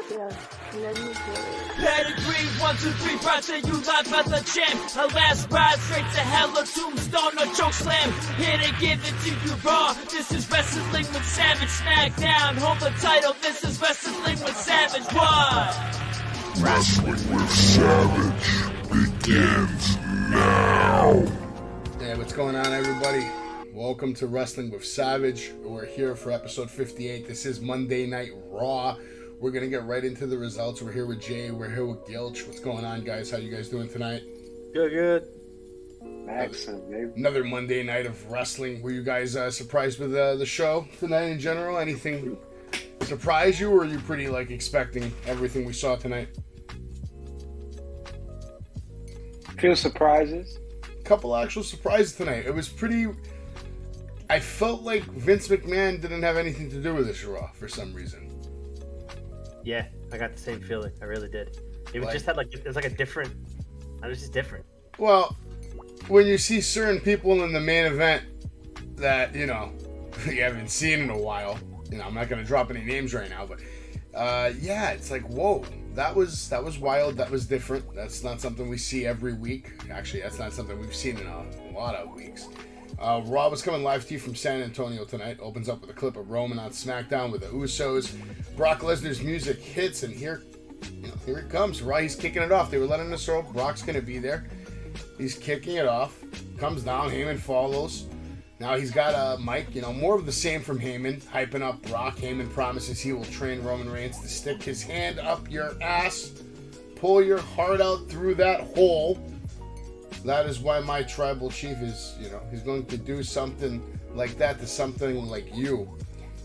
Yeah, let me get it. Pedigree, 1, 2, 3, proud to you live by the champ. A last ride straight to hell, a tombstone, a choke slam. Here to give it to you raw. This is Wrestling with Savage. SmackDown, hold the title. This is Wrestling with Savage. What? Wrestling with Savage begins now. Hey, what's going on, everybody? Welcome to Wrestling with Savage. We're here for episode 58. This is Monday Night Raw. We're going to get right into the results. We're here with Jay. We're here with Gilch. What's going on, guys? How you guys doing tonight? Good. Excellent, babe. Another Monday night of wrestling. Were you guys surprised with the show tonight in general? Anything surprise you, or are you pretty expecting everything we saw tonight? Few surprises. Couple actual surprises tonight. It was pretty... I felt like Vince McMahon didn't have anything to do with this Raw for some reason. Yeah, I got the same feeling. I really did. It just had it was a different. It was just different. Well, when you see certain people in the main event that you haven't seen in a while, I'm not going to drop any names right now, but yeah, it's like, whoa, that was wild. That was different. That's not something we see every week. Actually, that's not something we've seen in a lot of weeks. Raw was coming live to you from San Antonio tonight. Opens up with a clip of Roman on SmackDown with the Usos. Brock Lesnar's music hits, and here it comes. Raw, he's kicking it off. They were letting us know Brock's going to be there. He's kicking it off. Comes down. Heyman follows. Now he's got a mic. More of the same from Heyman, hyping up Brock. Heyman promises he will train Roman Reigns to stick his hand up your ass, pull your heart out through that hole. That is why my tribal chief is, he's going to do something like that to something like you.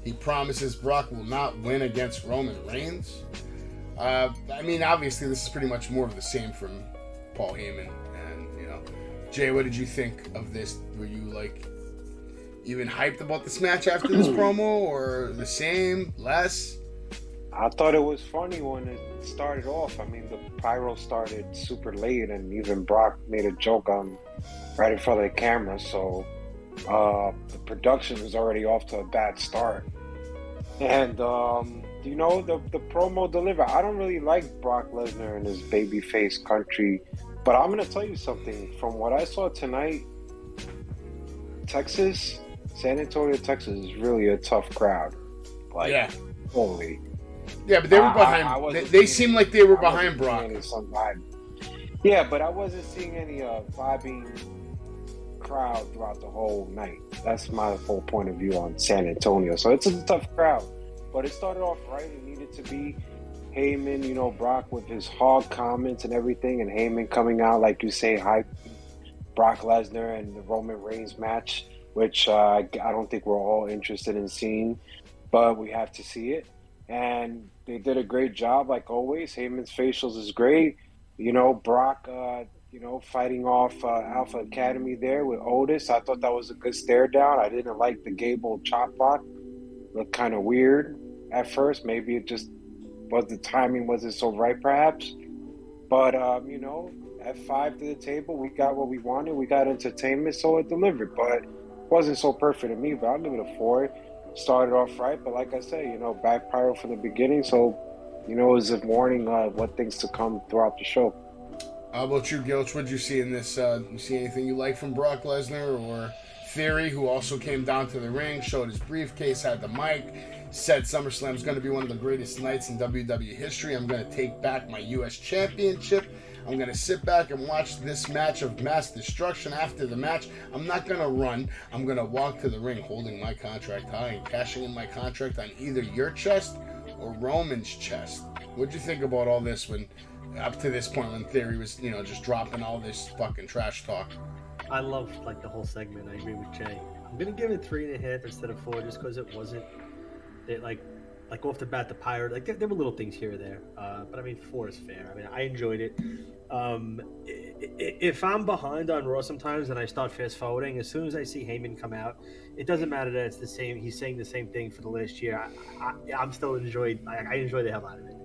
He promises Brock will not win against Roman Reigns. Obviously, this is pretty much more of the same from Paul Heyman. And, Jay, what did you think of this? Were you, even hyped about this match after this promo, or the same, less? I thought it was funny when it started off. The pyro started super late, and even Brock made a joke right in front of the camera. So the production was already off to a bad start. And the promo delivered. I don't really like Brock Lesnar and his babyface country, but I'm gonna tell you something. From what I saw tonight, San Antonio, Texas is really a tough crowd. Yeah. Holy. Yeah, but they were behind. They seemed like they were behind Brock. Yeah, but I wasn't seeing any vibing crowd throughout the whole night. That's my whole point of view on San Antonio. So it's a tough crowd, but it started off right. It needed to be. Heyman, Brock with his hog comments and everything, and Heyman coming out, like you say, hype Brock Lesnar and the Roman Reigns match, which I don't think we're all interested in seeing, but we have to see it. And they did a great job, like always. Heyman's facials is great. Brock, fighting off Alpha Academy there with Otis. I thought that was a good stare down. I didn't like the Gable chop block. Looked kind of weird at first. Maybe it just was the timing wasn't so right, perhaps. But, F5 to the table. We got what we wanted. We got entertainment, so it delivered. But it wasn't so perfect to me, but I'll give it a 4. Started off right, but like I say, back pyro from the beginning, so it was a warning of what things to come throughout the show. How about you, Gilch? What did you see in this? You see anything you like from Brock Lesnar or Theory, who also came down to the ring, showed his briefcase, had the mic, said SummerSlam is going to be one of the greatest nights in WWE history. I'm going to take back my U.S. Championship. I'm going to sit back and watch this match of mass destruction. After the match, I'm not going to run. I'm going to walk to the ring holding my contract high and cashing in my contract on either your chest or Roman's chest. What'd you think about all this when, up to this point, when Theory was, just dropping all this fucking trash talk? I loved the whole segment. I agree with Jay. I'm going to give it 3.5 instead of 4 just because it wasn't, off the bat, the pirate, there were little things here or there. But 4 is fair. I enjoyed it. If I'm behind on Raw sometimes and I start fast forwarding, as soon as I see Heyman come out, it doesn't matter that it's the same. He's saying the same thing for the last year. I'm still enjoyed. I enjoy the hell out of it.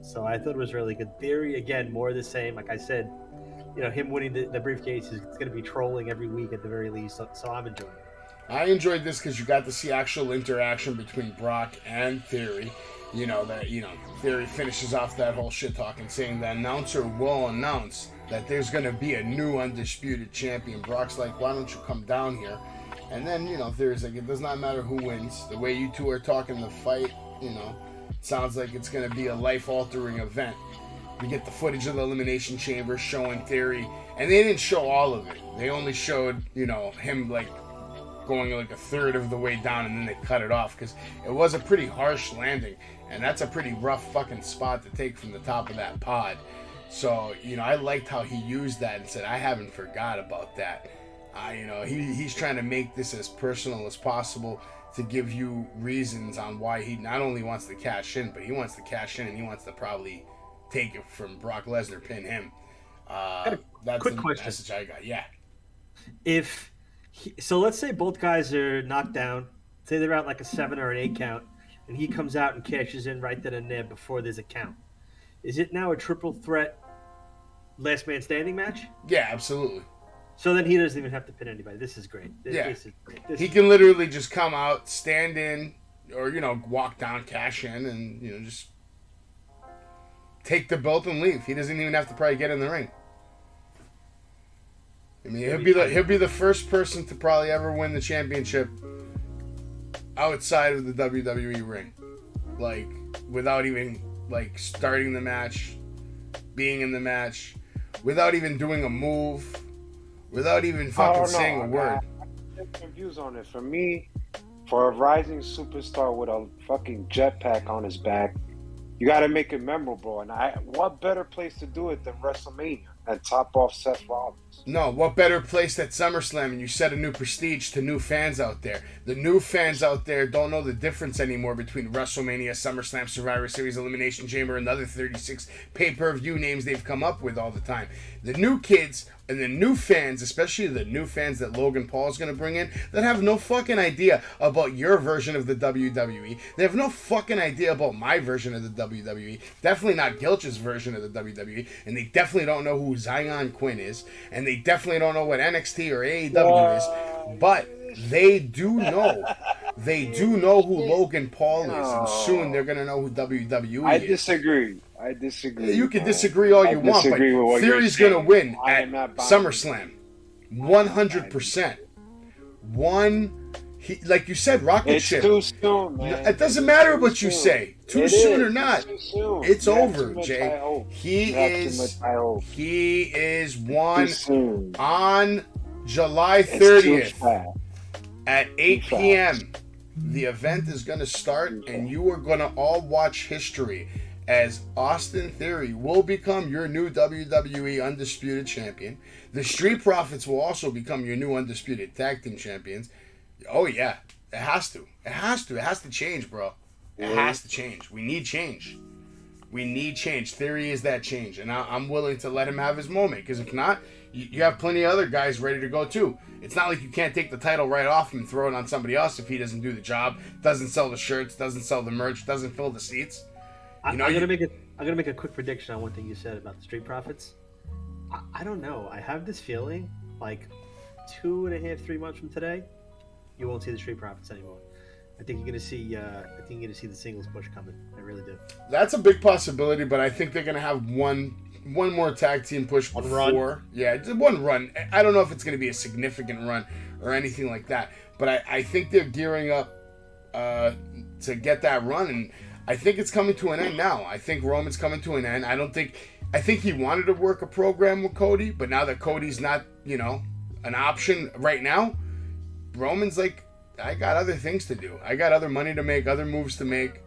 So I thought it was really good. Theory, again, more of the same. Like I said, him winning the briefcase is going to be trolling every week at the very least. So I'm enjoying it. I enjoyed this because you got to see actual interaction between Brock and Theory. Theory finishes off that whole shit talking, saying the announcer will announce that there's going to be a new undisputed champion. Brock's like, why don't you come down here? And then, Theory's like, it does not matter who wins. The way you two are talking the fight, sounds like it's going to be a life-altering event. We get the footage of the Elimination Chamber showing Theory, and they didn't show all of it. They only showed, him, like, going like a third of the way down, and then they cut it off, because it was a pretty harsh landing, and that's a pretty rough fucking spot to take from the top of that pod. So, I liked how he used that and said, I haven't forgot about that. He's trying to make this as personal as possible to give you reasons on why he not only wants to cash in, but he wants to cash in and he wants to probably take it from Brock Lesnar, pin him. That's quick the question. message I got. Yeah. So let's say both guys are knocked down. Say they're at like a 7 or an 8 count, and he comes out and cashes in right then and there before there's a count. Is it now a triple threat last man standing match? Yeah, absolutely. So then he doesn't even have to pin anybody. This is great. Yeah. This is great. He can literally just come out, stand in, or, walk down, cash in, and, just take the belt and leave. He doesn't even have to probably get in the ring. I mean, he'll be the first person to probably ever win the championship outside of the WWE ring. Like, without even, like, starting the match, being in the match, without even doing a move, without even fucking saying a word. I have different views on it. For me, for a rising superstar with a fucking jetpack on his back, you got to make it memorable. And what better place to do it than WrestleMania and top off Seth Rollins? No, what better place at SummerSlam, and you set a new prestige to new fans out there. The new fans out there don't know the difference anymore between WrestleMania, SummerSlam, Survivor Series, Elimination Chamber, and the other 36 pay-per-view names they've come up with all the time. The new kids and the new fans, especially the new fans that Logan Paul is going to bring in, that have no fucking idea about your version of the WWE. They have no fucking idea about my version of the WWE. Definitely not Gilch's version of the WWE. And they definitely don't know who Zion Quinn is. And they definitely don't know what NXT or AEW is. But they do know. They do know who Logan Paul is. And soon they're going to know who WWE I is. I disagree. You can disagree all you want, but Theory's going to win at SummerSlam. 100%. Like you said, rocket ship. It's too soon, man. It doesn't matter what you say. Too soon or not. It's over, Jay. He is one on July 30th at 8 p.m. The event is going to start, and you are going to all watch history as Austin Theory will become your new WWE Undisputed Champion. The Street Profits will also become your new Undisputed Tag Team Champions. Oh, yeah. It has to. It has to. It has to change, bro. It has to change. We need change. We need change. Theory is that change. And I'm willing to let him have his moment. Because if not, you have plenty of other guys ready to go, too. It's not like you can't take the title right off him and throw it on somebody else if he doesn't do the job, doesn't sell the shirts, doesn't sell the merch, doesn't fill the seats. I'm gonna make a quick prediction on one thing you said about the Street Profits. I don't know. I have this feeling like 2.5, 3 months from today, you won't see the Street Profits anymore. I think you're gonna see. The singles push coming. I really do. That's a big possibility, but I think they're gonna have one more tag team push before. Yeah, one run. I don't know if it's gonna be a significant run or anything like that, but I think they're gearing up to get that run, and I think it's coming to an end now. I think Roman's coming to an end. I think he wanted to work a program with Cody, but now that Cody's not, an option right now, Roman's like, I got other things to do. I got other money to make, other moves to make.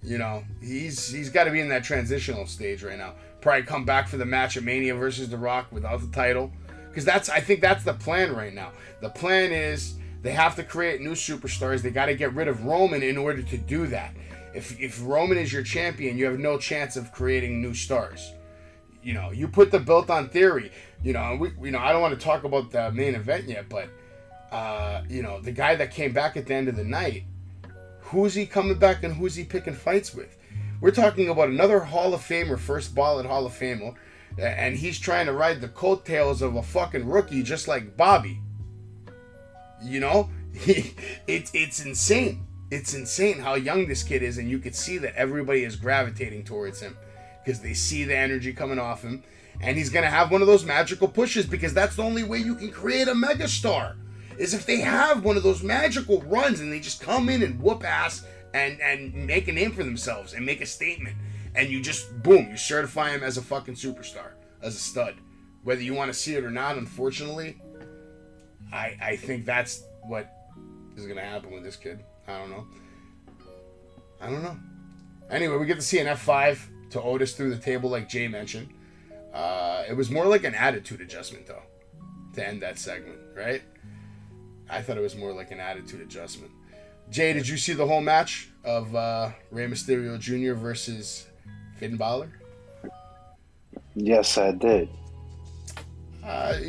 He's got to be in that transitional stage right now. Probably come back for the match at Mania versus The Rock without the title. Because I think that's the plan right now. The plan is they have to create new superstars. They got to get rid of Roman in order to do that. If Roman is your champion, you have no chance of creating new stars. You put the belt on Theory. I don't want to talk about the main event yet, but the guy that came back at the end of the night, who's he coming back and who's he picking fights with? We're talking about another Hall of Famer, first ballot Hall of Famer, and he's trying to ride the coattails of a fucking rookie just like Bobby. It's insane. It's insane how young this kid is, and you could see that everybody is gravitating towards him because they see the energy coming off him, and he's gonna have one of those magical pushes because that's the only way you can create a megastar is if they have one of those magical runs and they just come in and whoop ass and make a name for themselves and make a statement, and you just boom, you certify him as a fucking superstar, as a stud, whether you want to see it or not. Unfortunately, I think that's what is gonna happen with this kid. I don't know. Anyway, we get to see an F5 to Otis through the table, like Jay mentioned. It was more like an attitude adjustment, though, to end that segment, right? I thought it was more like an attitude adjustment. Jay, did you see the whole match of Rey Mysterio Jr. versus Finn Balor? Yes, I did.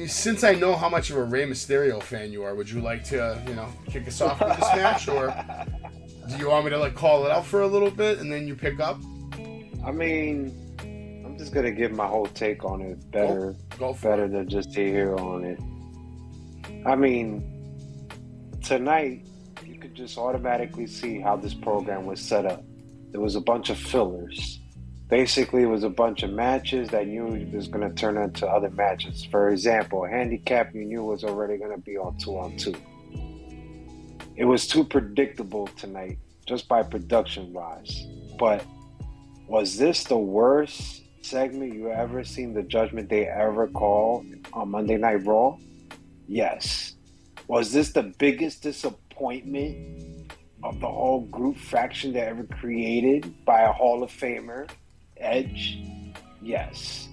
Since I know how much of a Rey Mysterio fan you are, would you like to, kick us off with this match, or do you want me to call it out for a little bit and then you pick up? I mean, I'm just gonna give my whole take on it. Better than just to hear on it. I mean, tonight you could just automatically see how this program was set up. There was a bunch of fillers. Basically, it was a bunch of matches that you was going to turn into other matches. For example, a handicap you knew was already going to be on 2-on-2. It was too predictable tonight, just by production-wise. But was this the worst segment you ever seen the Judgment Day ever call on Monday Night Raw? Yes. Was this the biggest disappointment of the whole group faction they ever created by a Hall of Famer? Edge? Yes.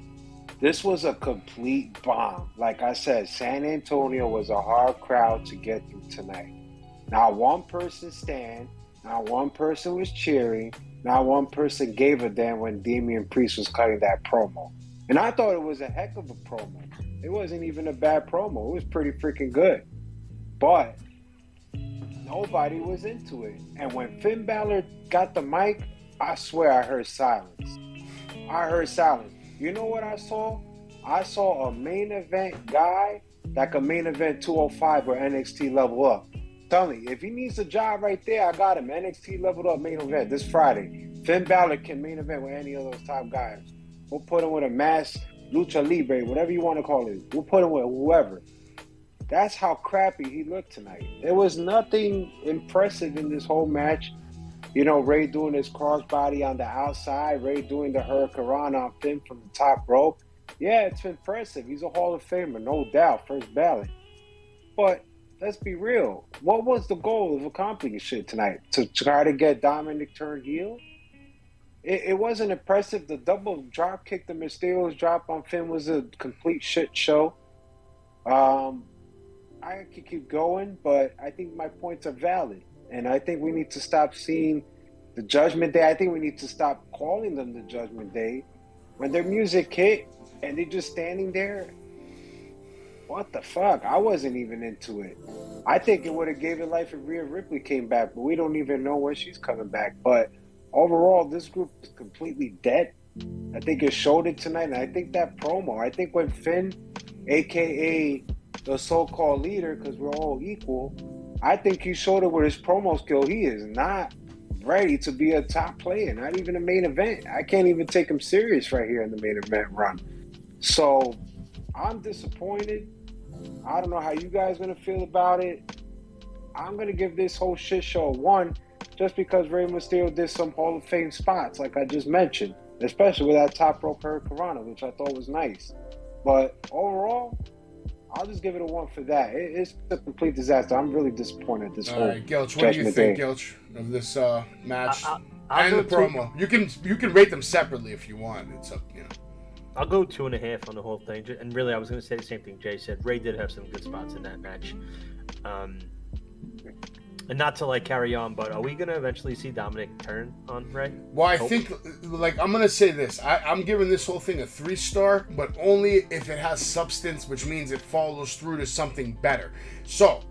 This was a complete bomb. Like I said, San Antonio was a hard crowd to get through tonight. Not one person stand, not one person was cheering, not one person gave a damn when Damian Priest was cutting that promo. And I thought it was a heck of a promo. It wasn't even a bad promo. It was pretty freaking good. But nobody was into it. And when Finn Balor got the mic, I swear I heard silence. You know what I saw? I saw a main event guy that could main event 205 or NXT level up. Tell me, if he needs a job right there, I got him. NXT leveled up main event this Friday. Finn Balor can main event with any of those top guys. We'll put him with a mass lucha libre, whatever you want to call it. We'll put him with whoever. That's how crappy he looked tonight. There was nothing impressive in this whole match. Ray doing his crossbody on the outside, Ray doing the Hurricane on Finn from the top rope. Yeah, it's impressive. He's a Hall of Famer, no doubt, first ballot. But let's be real. What was the goal of accomplishing shit tonight? To try to get Dominic turned heel? It wasn't impressive. The double drop kick, the Mysterio's drop on Finn was a complete shit show. I could keep going, but I think my points are valid. And I think we need to stop seeing the Judgment Day. I think we need to stop calling them the Judgment Day. When their music hit and they're just standing there, what the fuck? I wasn't even into it. I think it would have gave it life if Rhea Ripley came back, but we don't even know when she's coming back. But overall, this group is completely dead. I think it showed it tonight, and I think that promo, I think when Finn, a.k.a. the so-called leader, because we're all equal, I think he showed it with his promo skill. He is not ready to be a top player, not even a main event. I can't even take him serious right here in the main event run. So I'm disappointed. I don't know how you guys are going to feel about it. I'm going to give this whole shit show a 1 just because Rey Mysterio did some Hall of Fame spots, like I just mentioned, especially with that top rope Hurricane, which I thought was nice. But overall, I'll just give it a 1 for that. It's a complete disaster. I'm really disappointed at this whole. All right, Gilch, what do you think, Gilch, of this match and the promo? You can rate them separately if you want. It's up, I'll go 2.5 on the whole thing. And really, I was going to say the same thing Jay said. Ray did have some good spots in that match. And not to carry on, but are we going to eventually see Dominic turn on Ray? Well, I think, I'm going to say this. I'm giving this whole thing a 3-star, but only if it has substance, which means it follows through to something better. So,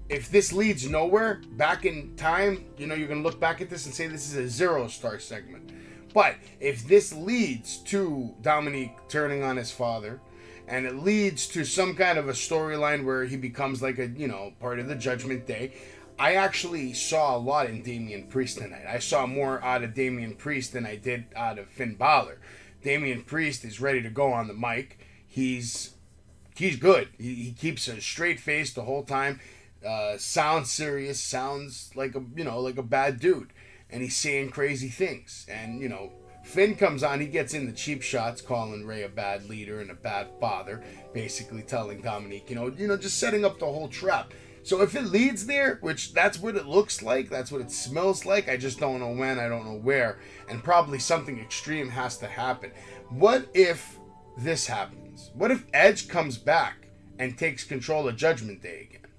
if this leads nowhere, back in time, you're going to look back at this and say this is a 0-star segment. But if this leads to Dominic turning on his father, and it leads to some kind of a storyline where he becomes like a, part of the Judgment Day. I actually saw a lot in Damian Priest tonight. I saw more out of Damian Priest than I did out of Finn Balor. Damian Priest is ready to go on the mic. He's good. He keeps a straight face the whole time. Sounds serious. Sounds like a bad dude. And he's saying crazy things. And Finn comes on. He gets in the cheap shots, calling Ray a bad leader and a bad father. Basically telling Dominique, just setting up the whole trap. So if it leads there, which that's what it looks like, that's what it smells like, I just don't know when, I don't know where, and probably something extreme has to happen. What if this happens? What if Edge comes back and takes control of Judgment Day again?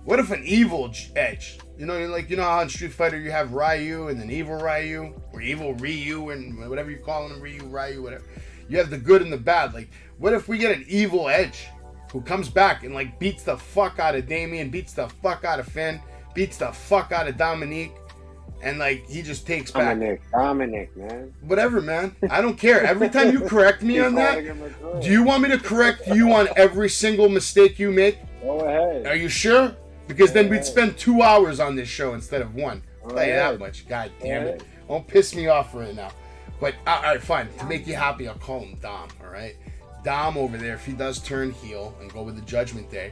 What if an evil Edge, how in Street Fighter you have Ryu and then evil Ryu, or evil Ryu and whatever you call him, Ryu, whatever. You have the good and the bad. Like, what if we get an evil Edge who comes back and beats the fuck out of Damian, beats the fuck out of Finn, beats the fuck out of Dominique, and he just takes back Dominic, man. Whatever, man. I don't care. Every time you correct me on that, do you want me to correct you on every single mistake you make? Go ahead. Are you sure? Because then we'd spend 2 hours on this show instead of one. I'll tell you that much. God damn it. Don't piss me off right now. But, all right, fine. To make you happy, I'll call him Dom, all right? Dom over there, if he does turn heel and go with the Judgment Day,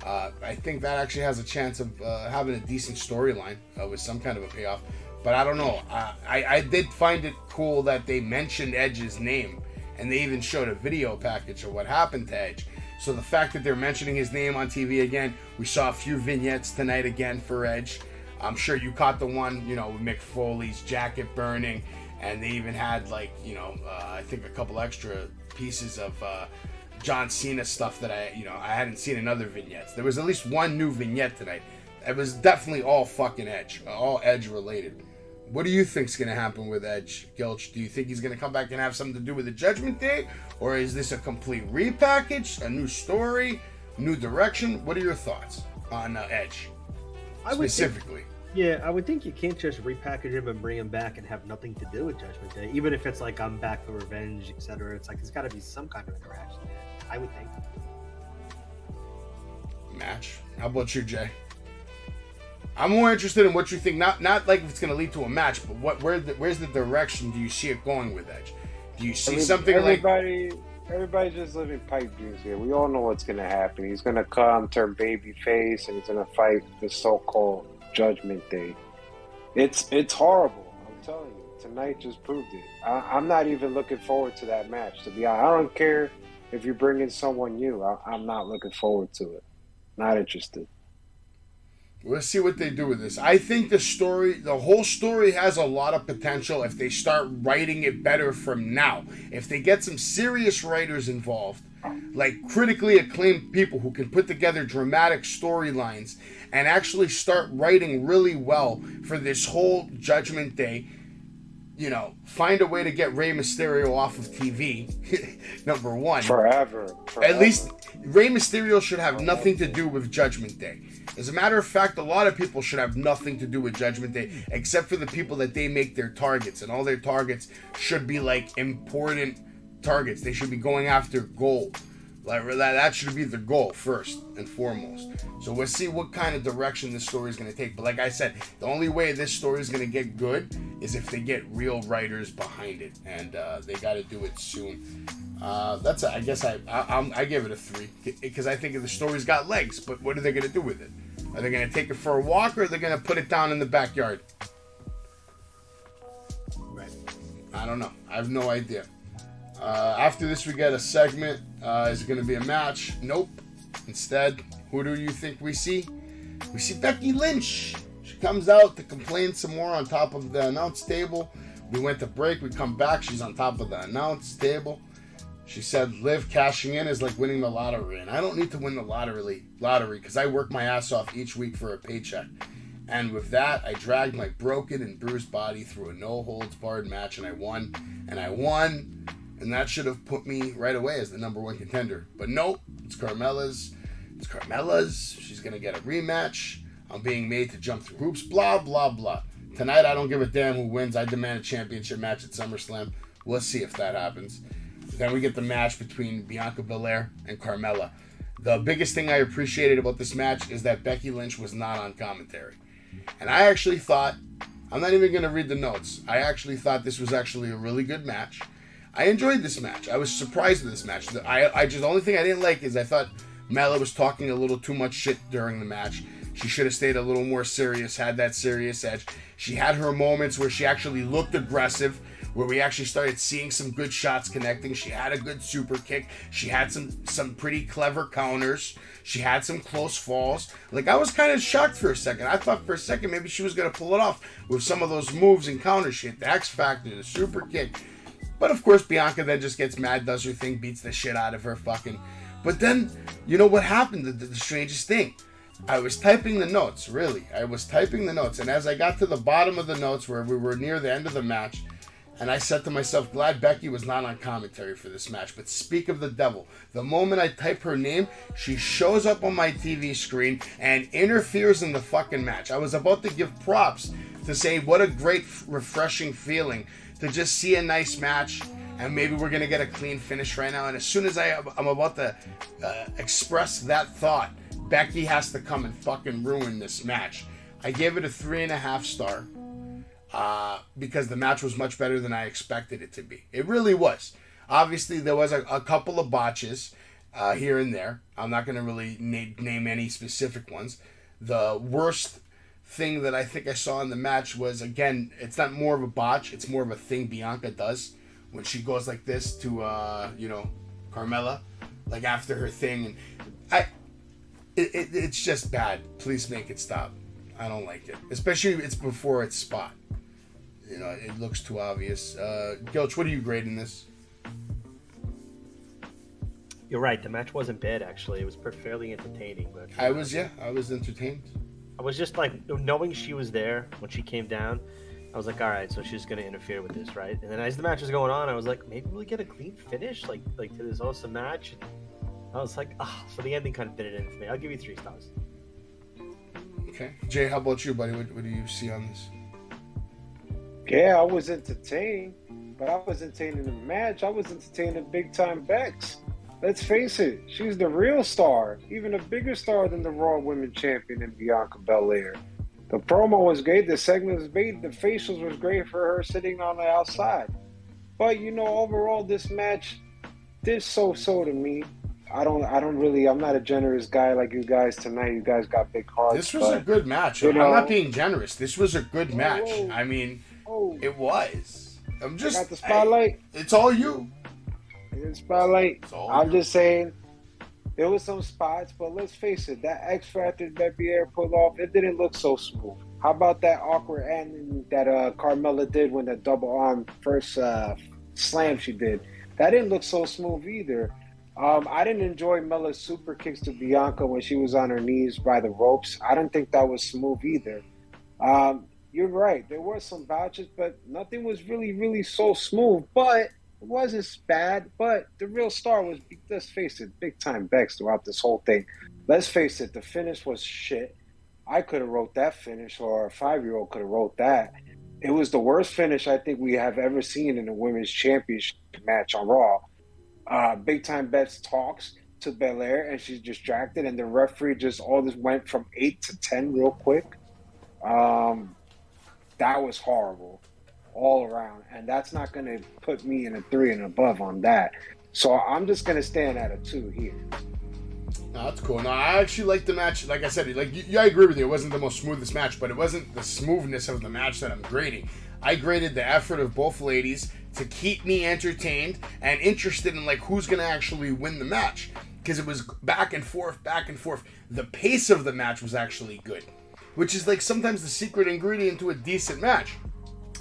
I think that actually has a chance of having a decent storyline with some kind of a payoff. But I don't know. I did find it cool that they mentioned Edge's name, and they even showed a video package of what happened to Edge. So the fact that they're mentioning his name on TV again, we saw a few vignettes tonight again for Edge. I'm sure you caught the one, with Mick Foley's jacket burning, and they even had I think a couple extra pieces of John Cena stuff that I hadn't seen in other vignettes. There was at least one new vignette tonight. It was definitely all fucking Edge, all Edge related. What do you think's gonna happen with Edge, Gilch? Do you think he's gonna come back and have something to do with the Judgment Day, or is this a complete repackage, a new story, new direction? What are your thoughts on Edge specifically? I would think you can't just repackage him and bring him back and have nothing to do with Judgment Day. Even if it's I'm back for revenge, etc. It's there's got to be some kind of interaction there. I would think. Match. How about you, Jay? I'm more interested in what you think. Not if it's going to lead to a match, but where's the direction do you see it going with Edge? Do you see Everybody's just living pipe dreams here. We all know what's going to happen. He's going to come, turn baby face, and he's going to fight the so-called Judgment Day. It's horrible. I'm telling you. Tonight just proved it. I'm not even looking forward to that match, to be honest. I don't care if you bring in someone new. I'm not looking forward to it. Not interested. We'll see what they do with this. I think the whole story has a lot of potential if they start writing it better from now. If they get some serious writers involved, critically acclaimed people who can put together dramatic storylines and actually start writing really well for this whole Judgment Day, find a way to get Rey Mysterio off of TV, number one. Forever. At least Rey Mysterio should have nothing to do with Judgment Day. As a matter of fact, a lot of people should have nothing to do with Judgment Day, except for the people that they make their targets. And all their targets should be important targets. They should be going after gold. That should be the goal first and foremost. So we'll see what kind of direction this story is going to take. But like I said, the only way this story is going to get good is if they get real writers behind it, and they got to do it soon. I guess I give it a 3 because I think the story's got legs. But what are they going to do with it? Are they going to take it for a walk, or are they going to put it down in the backyard? Right. I don't know. I have no idea. After this, we get a segment. Is it going to be a match? Nope. Instead, who do you think we see? We see Becky Lynch. She comes out to complain some more on top of the announce table. We went to break. We come back. She's on top of the announce table. She said Liv cashing in is like winning the lottery. And I don't need to win the lottery because I work my ass off each week for a paycheck. And with that, I dragged my broken and bruised body through a no-holds-barred match, and I won. And that should have put me right away as the number one contender. But nope, it's Carmella's. She's going to get a rematch. I'm being made to jump through hoops, blah, blah, blah. Tonight, I don't give a damn who wins. I demand a championship match at SummerSlam. We'll see if that happens. Then we get the match between Bianca Belair and Carmella. The biggest thing I appreciated about this match is that Becky Lynch was not on commentary. And I actually thought, I'm not even going to read the notes, I actually thought this was actually a really good match. I enjoyed this match. I was surprised with this match. The only thing I didn't like is I thought Mella was talking a little too much shit during the match. She should have stayed a little more serious, had that serious edge. She had her moments where she actually looked aggressive, where we actually started seeing some good shots connecting. She had a good super kick. She had some pretty clever counters. She had some close falls. Like, I was kind of shocked for a second. I thought for a second maybe she was going to pull it off with some of those moves and counter shit. The X Factor, the super kick. But of course, Bianca then just gets mad, does her thing, beats the shit out of her fucking... But then, you know what happened? The strangest thing. I was typing the notes, really. I was typing the notes. And as I got to the bottom of the notes where we were near the end of the match, and I said to myself, glad Becky was not on commentary for this match. But speak of the devil. The moment I type her name, she shows up on my TV screen and interferes in the fucking match. I was about to give props to say what a great, refreshing feeling to just see a nice match, and maybe we're going to get a clean finish right now. And as soon as I'm about to express that thought, Becky has to come and fucking ruin this match. I gave it a 3.5 star because the match was much better than I expected it to be. It really was. Obviously, there was a couple of botches here and there. I'm not going to really name any specific ones. The worst thing that I think I saw in the match was, again, it's not more of a botch, it's more of a thing Bianca does when she goes like this to Carmella, like after her thing, and it's just bad. Please make it stop. I don't like it, especially if it's before its spot. You know, it looks too obvious. Gilch, what are you grading this? You're right, the match wasn't bad actually. It was fairly entertaining, but I was entertained. I was just like, knowing she was there when she came down, I was like, all right, so she's going to interfere with this, right? And then as the match was going on, I was like, maybe we'll get a clean finish, like to this awesome match. And I was like, so the ending kind of did it in for me. I'll give you 3 stars. Okay. Jay, how about you, buddy? What do you see on this? Yeah, I was entertained, but I was entertained in the match. I was entertained in Big Time Bex. Let's face it, she's the real star, even a bigger star than the Raw Women's Champion in Bianca Belair. The promo was great, the segment was great, the facials was great for her sitting on the outside. But overall, this match did so to me. I'm not a generous guy like you guys tonight. You guys got big hearts. This was a good match. I'm not being generous. This was a good match. I mean, it was. I'm just. I got the spotlight. It's all you. Spotlight. I'm just saying, there was some spots, but let's face it, that X Factor that Pierre pulled off, it didn't look so smooth. How about that awkward ending that Carmella did when the double arm first slam she did? That didn't look so smooth either. I didn't enjoy Mella's super kicks to Bianca when she was on her knees by the ropes. I didn't think that was smooth either. You're right, there were some botches, but nothing was really so smooth. But it wasn't bad, but the real star was, let's face it, Big Time Bex throughout this whole thing. Let's face it, the finish was shit. I could have wrote that finish, or a 5-year-old could have wrote that. It was the worst finish I think we have ever seen in a women's championship match on Raw. Big Time Bex talks to Belair, and she's distracted, and the referee just went from 8 to 10 real quick. That was horrible. All around, and that's not going to put me in a 3 and above on that. So I'm just going to stand at a 2 here. No, that's cool. No, I actually liked the match. Like I said, I agree with you. It wasn't the most smoothest match, but it wasn't the smoothness of the match that I'm grading. I graded the effort of both ladies to keep me entertained and interested in who's going to actually win the match, because it was back and forth. The pace of the match was actually good, which is sometimes the secret ingredient to a decent match.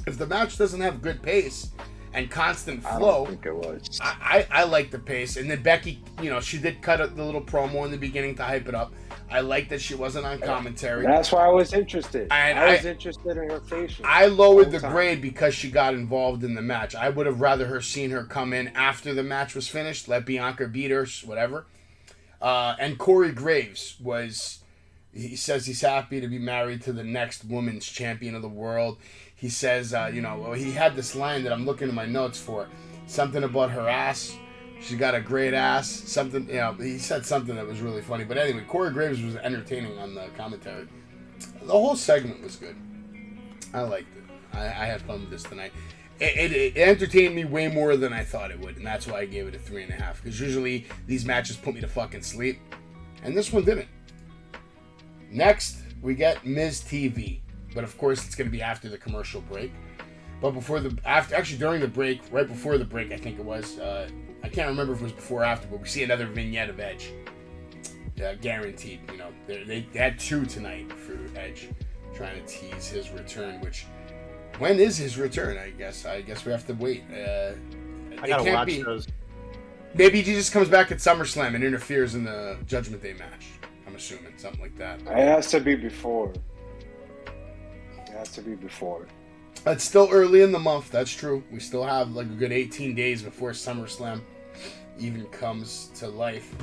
If the match doesn't have good pace and constant flow, I don't think it was. I like the pace. And then Becky, she did cut the little promo in the beginning to hype it up. I like that she wasn't on commentary. That's why I was interested. And I was interested in her facial. I lowered the grade because she got involved in the match. I would have rather seen her come in after the match was finished, let Bianca beat her, whatever. And Corey Graves he says he's happy to be married to the next women's champion of the world. He says, he had this line that I'm looking at my notes for. Something about her ass. She's got a great ass. Something, he said something that was really funny. But anyway, Corey Graves was entertaining on the commentary. The whole segment was good. I liked it. I had fun with this tonight. It entertained me way more than I thought it would, and that's why I gave it a 3.5. Because usually these matches put me to fucking sleep, and this one didn't. Next, we get Miz TV, but of course it's going to be after the commercial break. But during the break, right before the break, I think it was. I can't remember if it was before or after, but we see another vignette of Edge. Guaranteed, they had 2 tonight for Edge, trying to tease his return. Which, when is his return? I guess we have to wait. I gotta watch those. Maybe he just comes back at SummerSlam and interferes in the Judgment Day match. I'm assuming something like that. It has to be before. It's still early in the month. That's true. We still have like a good 18 days before SummerSlam even comes to life.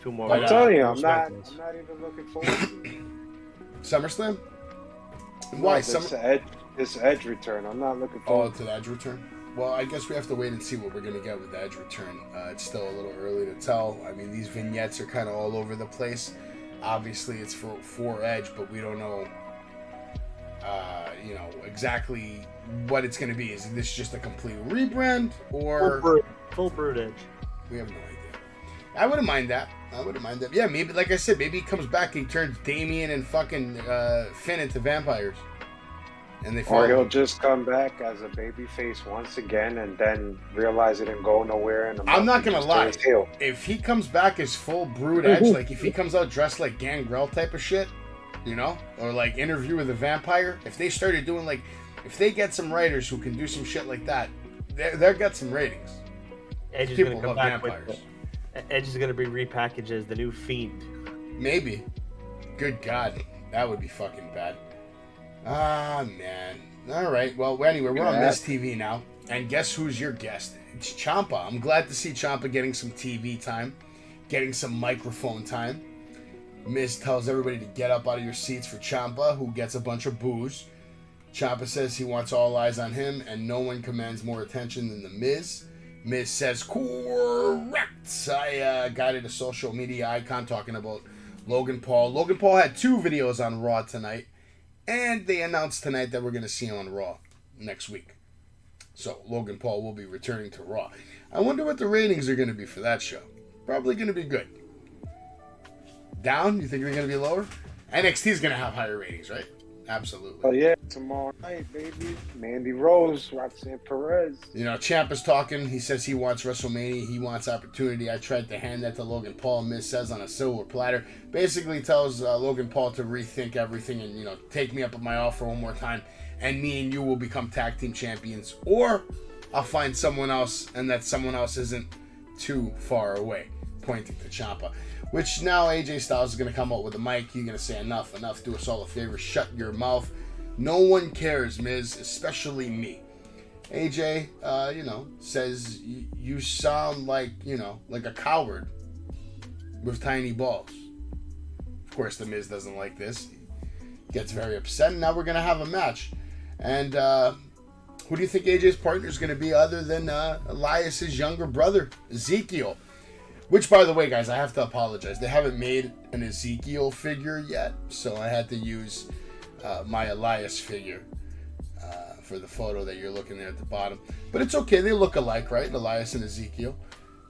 2 more. I'm telling you, I'm not even looking forward to it. SummerSlam? Why? This Edge return. I'm not looking forward to the Edge return. Well, I guess we have to wait and see what we're gonna get with the Edge return. It's still a little early to tell. I mean, these vignettes are kind of all over the place. Obviously, it's for Edge, but we don't know. Exactly what it's going to be. Is this just a complete rebrand or full brood Edge? We have no idea. I wouldn't mind that. Yeah, maybe, like I said, maybe he comes back and he turns Damien and fucking Finn into vampires. And or he'll just come back as a babyface once again and then realize it didn't go nowhere. And I'm not going to lie. If he comes back as full brood Edge, like if he comes out dressed like Gangrel type of shit, or like Interview with a Vampire. If they started doing if they get some writers who can do some shit like that, they'll get some ratings. Edge is going to come back vampires. Edge is going to be repackaged as the new Fiend. Maybe. Good God, that would be fucking bad. Ah, man. All right. Well, anyway, we're on Miz TV now, and guess who's your guest? It's Ciampa. I'm glad to see Ciampa getting some TV time, getting some microphone time. Miz tells everybody to get up out of your seats for Ciampa, who gets a bunch of boos. Ciampa says he wants all eyes on him, and no one commands more attention than the Miz. Miz says, correct. I guided a social media icon talking about Logan Paul. Logan Paul had 2 videos on Raw tonight, and they announced tonight that we're going to see him on Raw next week. So Logan Paul will be returning to Raw. I wonder what the ratings are going to be for that show. Probably going to be good. Down? You think they're going to be lower? NXT's going to have higher ratings, right? Absolutely. Oh, yeah. Tomorrow night, baby. Mandy Rose, Roxanne Perez. Ciampa's talking. He says he wants WrestleMania. He wants opportunity. I tried to hand that to Logan Paul. Miz says on a silver platter. Basically tells Logan Paul to rethink everything and, take me up on my offer one more time. And me and you will become tag team champions. Or I'll find someone else, and that someone else isn't too far away. Pointing to Ciampa. Which now AJ Styles is going to come up with a mic. He's going to say, enough, do us all a favor, shut your mouth. No one cares, Miz, especially me. AJ, says you sound like a coward with tiny balls. Of course, the Miz doesn't like this. He gets very upset, and now we're going to have a match. And who do you think AJ's partner is going to be other than Elias's younger brother, Ezekiel? Which, by the way, guys, I have to apologize. They haven't made an Ezekiel figure yet, so I had to use my Elias figure for the photo that you're looking at the bottom. But it's okay. They look alike, right? Elias and Ezekiel.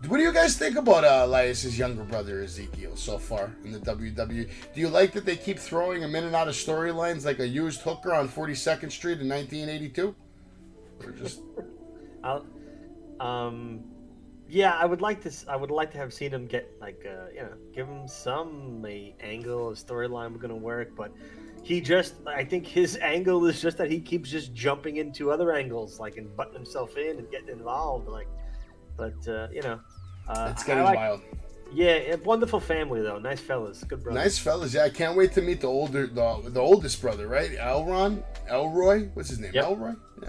What do you guys think about Elias's younger brother, Ezekiel, so far in the WWE? Do you like that they keep throwing him in and out of storylines like a used hooker on 42nd Street in 1982? Or just... Yeah, I would like to have seen him get give him some angle, a storyline we're gonna work. But I think his angle is just that he keeps just jumping into other angles, and butting himself in and getting involved. It's getting wild. Yeah, wonderful family though. Nice fellas, good brothers. Nice fellas. Yeah, I can't wait to meet the oldest brother, right? Elroy. What's his name? Yep. Elroy. Yeah.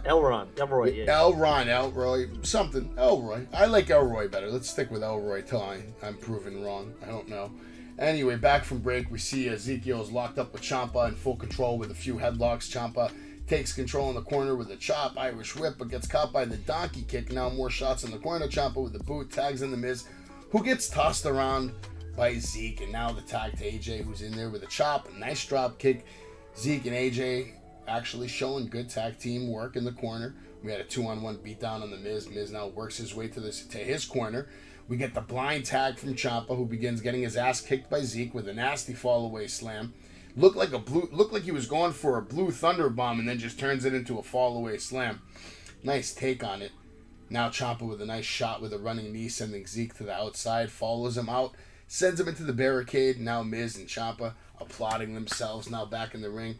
Elroy. Yeah. Elroy, something. Elroy. I like Elroy better. Let's stick with Elroy till I'm proven wrong. I don't know. Anyway, back from break, we see Ezekiel is locked up with Ciampa in full control with a few headlocks. Ciampa takes control in the corner with a chop, Irish whip, but gets caught by the donkey kick. Now more shots in the corner. Ciampa with the boot, tags in the Miz, who gets tossed around by Zeke, and now the tag to AJ, who's in there with a chop, a nice drop kick. Zeke and AJ actually showing good tag team work in the corner. We had a 2-on-1 beatdown on the Miz. Miz now works his way to his corner. We get the blind tag from Ciampa, who begins getting his ass kicked by Zeke with a nasty fall away slam. Looked like he was going for a blue thunder bomb and then just turns it into a fall away slam. Nice take on it. Now Ciampa with a nice shot with a running knee, sending Zeke to the outside, follows him out, sends him into the barricade. Now Miz and Ciampa applauding themselves, now back in the ring.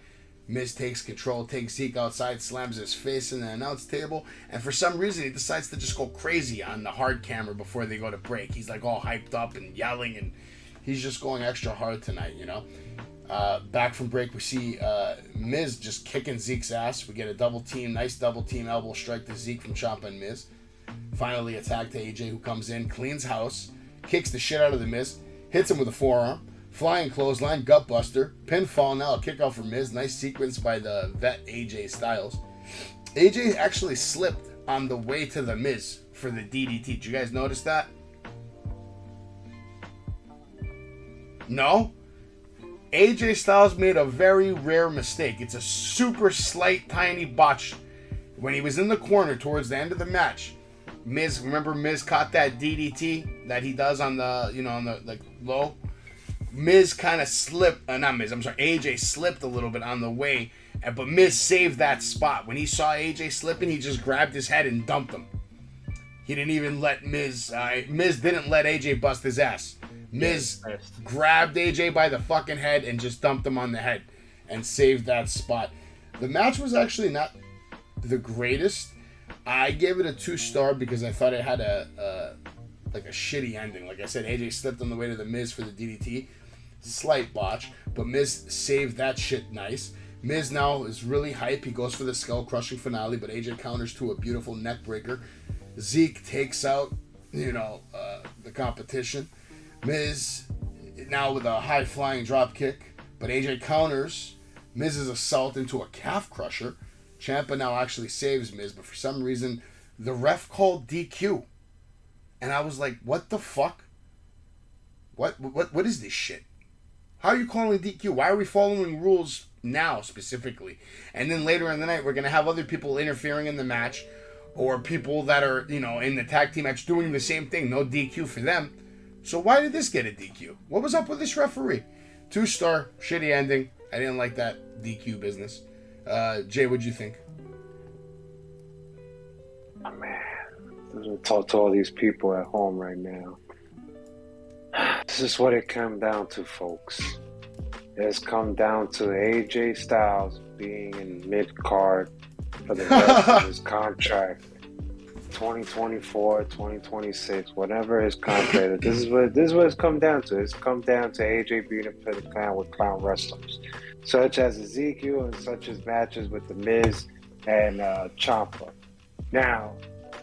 Miz takes control, takes Zeke outside, slams his face in the announce table, and for some reason he decides to just go crazy on the hard camera before they go to break. He's like all hyped up and yelling, and he's just going extra hard tonight, you know. Back from break, we see Miz just kicking Zeke's ass. We get a double team, nice double team elbow strike to Zeke from Ciampa and Miz. Finally, a tag to AJ, who comes in, cleans house, kicks the shit out of the Miz, hits him with a forearm, flying clothesline, gutbuster, pinfall. Now a kick out for Miz. Nice sequence by the vet AJ Styles. AJ actually slipped on the way to the Miz for the DDT. Did you guys notice that? No? AJ Styles made a very rare mistake. It's a super slight, tiny botch. When he was in the corner towards the end of the match, Miz caught that DDT that he does on the, on the like low. Miz kind of slipped, AJ slipped a little bit on the way, but Miz saved that spot. When he saw AJ slipping, he just grabbed his head and dumped him. He didn't even let Miz didn't let AJ bust his ass. Miz grabbed AJ by the fucking head and just dumped him on the head and saved that spot. The match was actually not the greatest. I gave it a 2-star because I thought it had a shitty ending. Like I said, AJ slipped on the way to the Miz for the DDT. Slight botch, but Miz saved that shit nice. Miz now is really hype. He goes for the skull crushing finale, but AJ counters to a beautiful neck breaker. Zeke takes out, the competition. Miz now with a high flying drop kick, but AJ counters Miz's assault into a calf crusher. Ciampa now actually saves Miz, but for some reason the ref called DQ, and I was like, "What the fuck? What is this shit? How are you calling DQ? Why are we following rules now specifically?" And then later in the night, we're gonna have other people interfering in the match, or people that are in the tag team match doing the same thing. No DQ for them. So why did this get a DQ? What was up with this referee? 2-star, shitty ending. I didn't like that DQ business. Jay, what'd you think? Oh, man, I'm gonna talk to all these people at home right now. This is what it came down to, folks. It's come down to AJ Styles being in mid-card for the rest of his contract. 2024, 2026, whatever his contract. This is what it's come down to. It's come down to AJ being a the clown with clown wrestlers, such as Ezekiel and such as matches with the Miz and Ciampa. Now,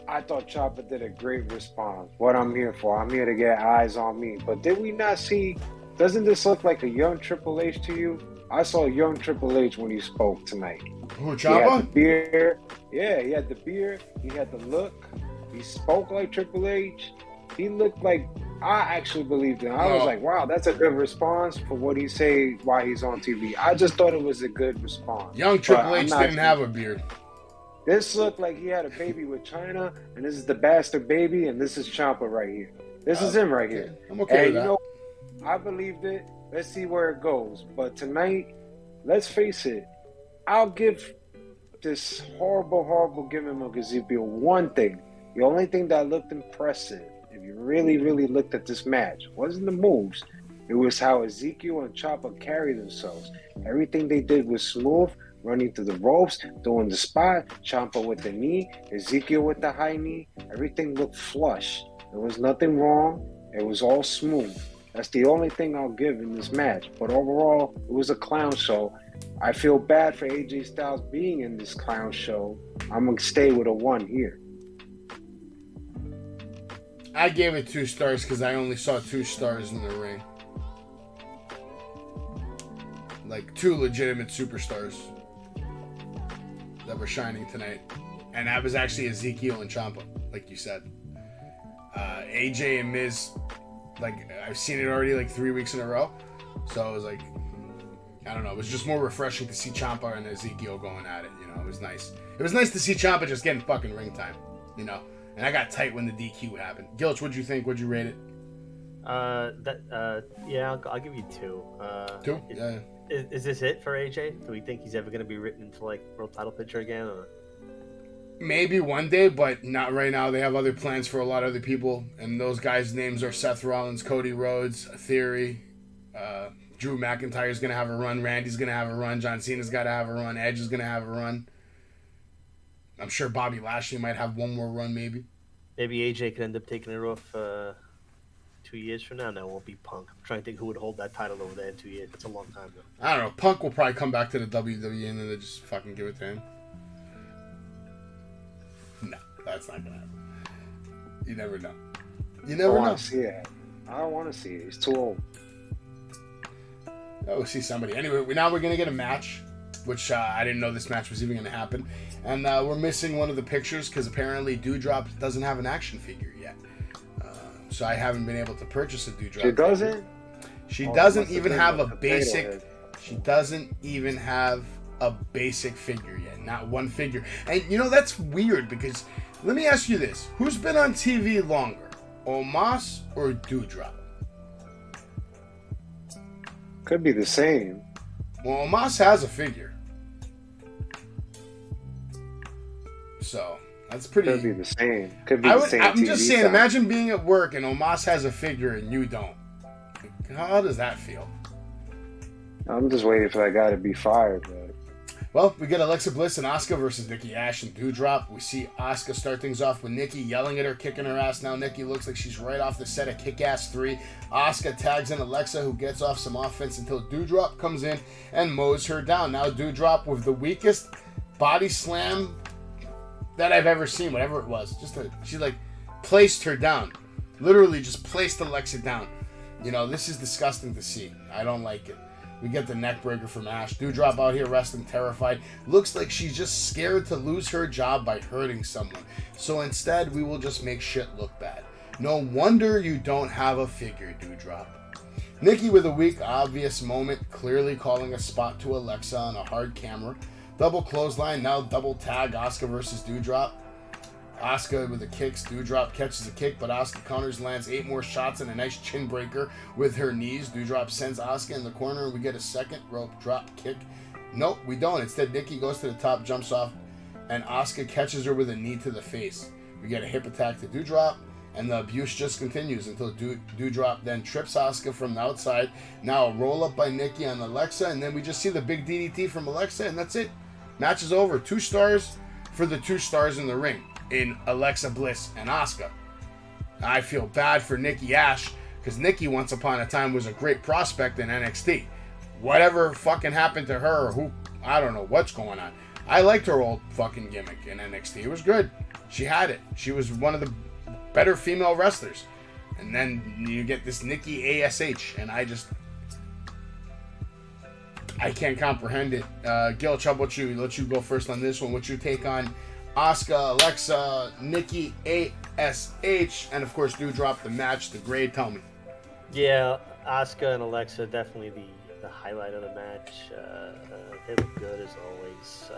I thought Ciampa did a great response. What I'm here for, I'm here to get eyes on me. But did we not see? Doesn't this look like a young Triple H to you? I saw young Triple H when he spoke tonight. Who, Ciampa? He had the beard. Yeah, he had the beard. He had the look. He spoke like Triple H. He looked like, I actually believed him. I was like, wow, that's a good response for what he say while he's on TV. I just thought it was a good response. Young Triple H didn't have a beard. This looked like he had a baby with China, and this is the bastard baby, and this is Ciampa right here. This is him right here. I'm okay with that. You know, I believed it. Let's see where it goes. But tonight, let's face it, I'll give this horrible gimmick of Ezekiel one thing. The only thing that looked impressive, if you really, really looked at this match, wasn't the moves. It was how Ezekiel and Ciampa carried themselves. Everything they did was smooth, running through the ropes, doing the spot, Ciampa with the knee, Ezekiel with the high knee. Everything looked flush. There was nothing wrong. It was all smooth. That's the only thing I'll give in this match. But overall, it was a clown show. I feel bad for AJ Styles being in this clown show. I'm going to stay with a 1 here. I gave it 2 stars because I only saw 2 stars in the ring. Like 2 legitimate superstars. that were shining tonight, and that was actually Ezekiel and Ciampa, like you said. AJ and Miz, like I've seen it already like 3 weeks in a row, so it was like, I don't know, it was just more refreshing to see Ciampa and Ezekiel going at it. You know, it was nice. It was nice to see Ciampa just getting fucking ring time. You know, and I got tight when the DQ happened. Gilch, what'd you think? What'd you rate it? Yeah, I'll give you 2. 2? Yeah. Is this it for AJ? Do we think he's ever going to be written into like world title picture again? Or? Maybe one day, but not right now. They have other plans for a lot of other people, and those guys' names are Seth Rollins, Cody Rhodes, Theory, Drew McIntyre's gonna have a run, Randy's gonna have a run, John Cena's gotta have a run, Edge is gonna have a run. I'm sure Bobby Lashley might have one more run, maybe. Maybe AJ could end up taking it off 2 years from now. No, it won't be Punk. I'm trying to think who would hold that title over there in 2 years. It's a long time though. I don't know. Punk will probably come back to the WWE and then they just fucking give it to him. No, that's not gonna happen. You never know. You never know. See it. I don't want to see it. He's too old. Oh, we'll see somebody. Anyway, now we're gonna get a match, which I didn't know this match was even gonna happen, and we're missing one of the pictures because apparently Doudrop doesn't have an action figure yet. So I haven't been able to purchase a Doudrop. She doesn't. She doesn't even have a basic. She doesn't even have a basic figure yet. Not one figure. And you know that's weird because let me ask you this: who's been on TV longer, Omos or Doudrop? Could be the same. Well, Omos has a figure. So, that's pretty... Could be the same. Could be the same. I'm TV just saying, time. imagine being at work and Omos has a figure and you don't. How does that feel? I'm just waiting for that guy to be fired, but... Well, we get Alexa Bliss and Asuka versus Nikki Ash and Doudrop. We see Asuka start things off with Nikki yelling at her, kicking her ass. Now Nikki looks like she's right off the set of Kick-Ass 3. Asuka tags in Alexa, who gets off some offense until Doudrop comes in and mows her down. Now Doudrop with the weakest body slam that I've ever seen, whatever it was. She like placed her down. Literally just placed Alexa down. You know, this is disgusting to see. I don't like it. We get the neck breaker from Ash. Doudrop out here wrestling terrified. Looks like she's just scared to lose her job by hurting someone. So instead, we will just make shit look bad. No wonder you don't have a figure, Doudrop. Nikki with a weak, obvious moment, clearly calling a spot to Alexa on a hard camera. Double clothesline, now double tag, Asuka versus Doudrop. Asuka with the kicks, Doudrop catches a kick, but Asuka counters, lands 8 more shots and a nice chin breaker with her knees. Doudrop sends Asuka in the corner and we get a second rope drop kick. Nope, we don't. Instead, Nikki goes to the top, jumps off, and Asuka catches her with a knee to the face. We get a hip attack to Doudrop, and the abuse just continues until Doudrop then trips Asuka from the outside. Now a roll up by Nikki on Alexa, and then we just see the big DDT from Alexa, and that's it. Match is over. 2 stars for the 2 stars in the ring in Alexa Bliss and Asuka. I feel bad for Nikki Ash because Nikki once upon a time was a great prospect in NXT. Whatever fucking happened to her, who I don't know what's going on. I liked her old fucking gimmick in NXT. It was good. She had it. She was one of the better female wrestlers. And then you get this Nikki ASH, and I can't comprehend it. Gil, how about you? Let you go first on this one. What's your take on Asuka, Alexa, Nikki ASH, and of course Doudrop, the match, the grade? Tell me. Yeah, Asuka and Alexa definitely the highlight of the match. They look good as always.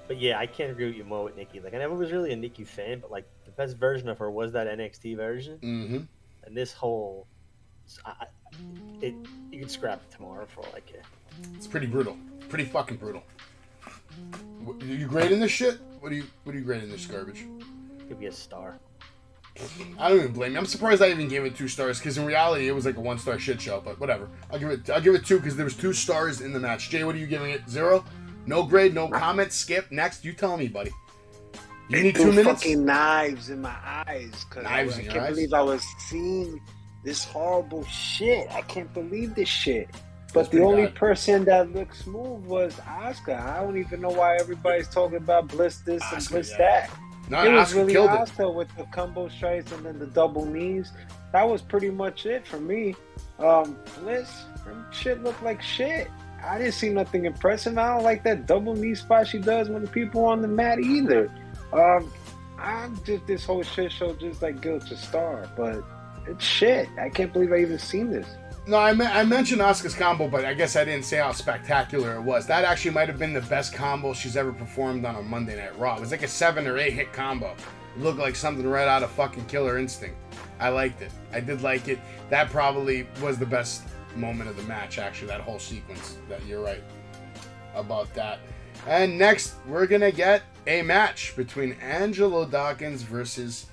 But yeah, I can't agree with you more with Nikki. Like I never was really a Nikki fan, but like the best version of her was that NXT version. Mm-hmm. And this whole, you can scrap it tomorrow for all I care. It's pretty brutal. Pretty fucking brutal. You grading this shit? What are you grading this garbage? Give me a star. I don't even blame you. I'm surprised I even gave it 2 stars because in reality it was like a 1-star shit show. But whatever. I'll give it 2 because there was 2 stars in the match. Jay, what are you giving it? 0? No grade, no comment. Skip. Next, you tell me, buddy. You need 2 minutes. Fucking knives in my eyes. I can't believe I was seeing this horrible shit. I can't believe this shit. But the only person that looked smooth was Asuka. I don't even know why everybody's talking about Bliss this and Bliss that. No, it was Asuka really killed Asuka with the combo strikes and then the double knees. That was pretty much it for me. Bliss, shit looked like shit. I didn't see nothing impressive. I don't like that double knee spot she does when the people on the mat either. I'm just this whole shit show just like guilt to star, but it's shit. I can't believe I even seen this. No, I mentioned Asuka's combo, but I guess I didn't say how spectacular it was. That actually might have been the best combo she's ever performed on a Monday Night Raw. It was like a 7 or 8 hit combo. It looked like something right out of fucking Killer Instinct. I liked it. I did like it. That probably was the best moment of the match, actually, that whole sequence. That you're right about that. And next, we're going to get a match between Angelo Dawkins versus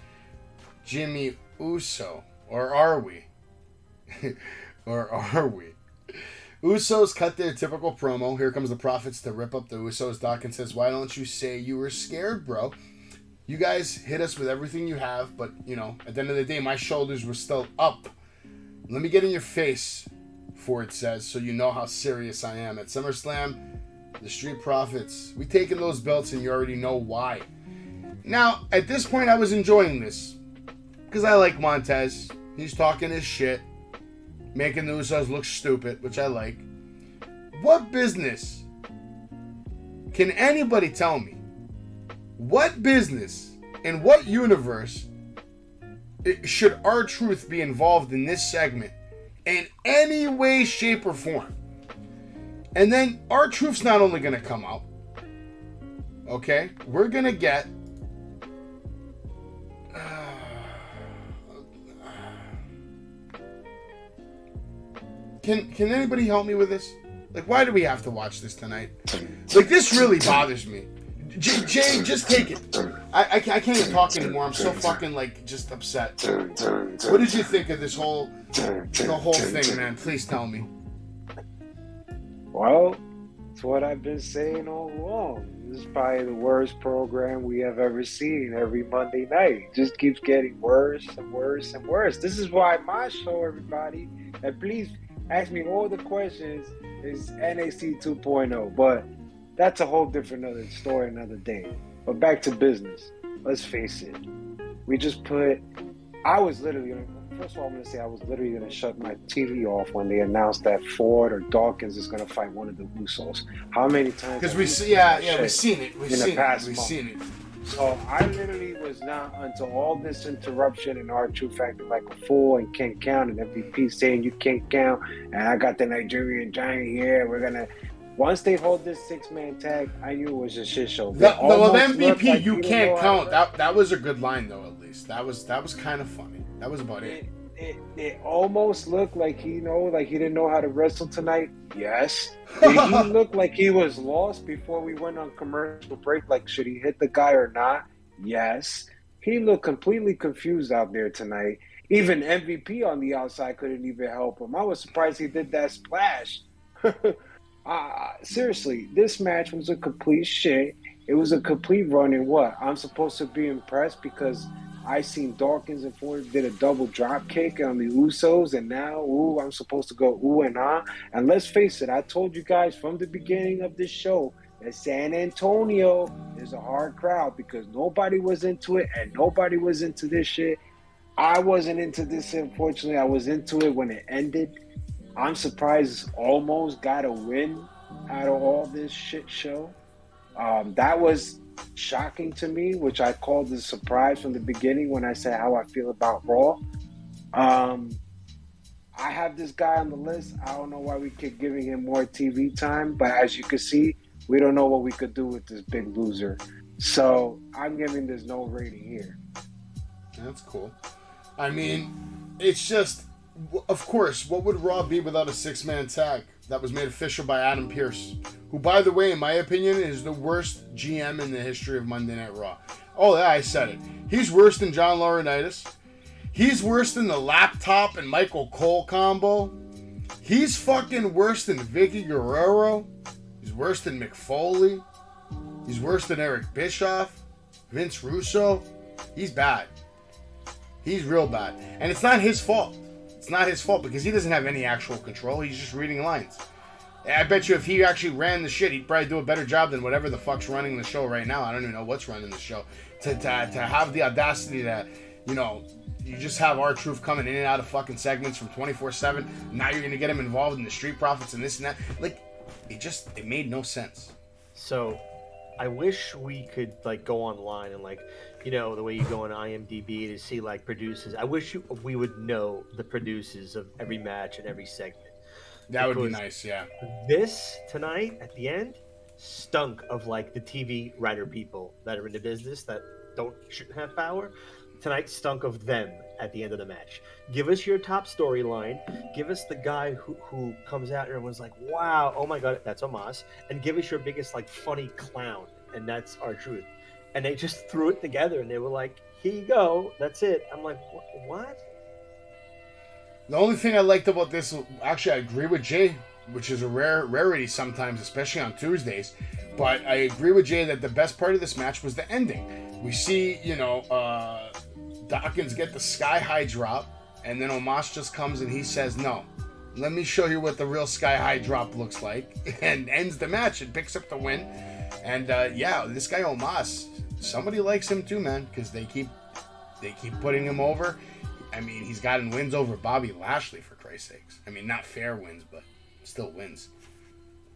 Jimmy Uso. Or are we? Or are we? Usos cut their typical promo. Here comes the Profits to rip up the Usos. Dawkins says, why don't you say you were scared, bro? You guys hit us with everything you have, but, you know, at the end of the day, my shoulders were still up. Let me get in your face, Ford says, so you know how serious I am. At SummerSlam, the Street Profits, we taking those belts and you already know why. Now, at this point, I was enjoying this because I like Montez. He's talking his shit, making the Usos look stupid, which I like. What business can anybody tell me? What business in what universe should R-Truth be involved in this segment in any way, shape, or form? And then R-Truth's not only going to come out, okay? We're going to get Can anybody help me with this? Like, why do we have to watch this tonight? Like, this really bothers me. Jay, just take it. I can't even talk anymore. I'm so fucking, like, just upset. What did you think of the whole thing, man? Please tell me. Well, it's what I've been saying all along. This is probably the worst program we have ever seen every Monday night. It just keeps getting worse and worse and worse. This is why my show, everybody, and please ask me all the questions, is NXT 2.0. But that's a whole different other story another day. But back to business. Let's face it. I was literally going to shut my TV off when they announced that Ford or Dawkins is going to fight one of the Usos. How many times? Because we've seen it. We've seen it. So I literally was not until all this interruption and R-Truth acting like a fool and can't count, and MVP saying you can't count, and I got the Nigerian Giant here. Once they hold this 6-man tag, I knew it was a shit show. The MVP, like you can't count. That was a good line though. At least that was kind of funny. That was about it. It almost looked like he didn't know how to wrestle tonight. Yes. Did he look like he was lost before we went on commercial break? Like, should he hit the guy or not? Yes. He looked completely confused out there tonight. Even MVP on the outside couldn't even help him. I was surprised he did that splash. Seriously, this match was a complete shit. It was a complete run in what? I'm supposed to be impressed because I seen Dawkins and Ford did a double drop kick on the Usos, and now, I'm supposed to go ooh and ah. And let's face it, I told you guys from the beginning of this show that San Antonio is a hard crowd because nobody was into it and nobody was into this shit. I wasn't into this, unfortunately. I was into it when it ended. I'm surprised almost got a win out of all this shit show. That was shocking to me, which I called a surprise from the beginning when I said how I feel about Raw. I have this guy on the list. I don't know why we keep giving him more TV time, but as you can see, we don't know what we could do with this big loser. So I'm giving this no rating here. That's cool. I mean, it's just, of course, what would Raw be without a 6-man tag that was made official by Adam Pearce, who, by the way, in my opinion, is the worst GM in the history of Monday Night Raw. Oh, yeah, I said it. He's worse than John Laurinaitis. He's worse than the Laptop and Michael Cole combo. He's fucking worse than Vicky Guerrero. He's worse than Mick Foley. He's worse than Eric Bischoff, Vince Russo. He's bad. He's real bad. And it's not his fault. It's not his fault because he doesn't have any actual control. He's just reading lines. I bet you if he actually ran the shit, he'd probably do a better job than whatever the fuck's running the show right now. I don't even know what's running the show. To have the audacity to, you just have R-Truth coming in and out of fucking segments from 24/7. Now you're going to get him involved in the Street Profits and this and that. Like, it made no sense. So, I wish we could like go online and like, you know, the way you go on IMDb to see like producers. I wish we would know the producers of every match and every segment. That would be Because nice, yeah. This tonight at the end stunk of like the TV writer people that are in the business that shouldn't have power. Tonight stunk of them at the end of the match. Give us your top storyline. Give us the guy who comes out and everyone's like, wow, oh my god, that's Omos. And give us your biggest like funny clown, and that's R-Truth. And they just threw it together and they were like, here you go, that's it. I'm like, what? The only thing I liked about this, actually, I agree with Jay, which is a rarity sometimes, especially on Tuesdays. But I agree with Jay that the best part of this match was the ending. We see, you know, Dawkins get the sky high drop, and then Omos just comes and he says, no, let me show you what the real sky high drop looks like, and ends the match and picks up the win. And yeah, this guy Omos, somebody likes him too, man, because they keep putting him over. I mean, he's gotten wins over Bobby Lashley, for Christ's sakes. I mean, not fair wins, but still wins.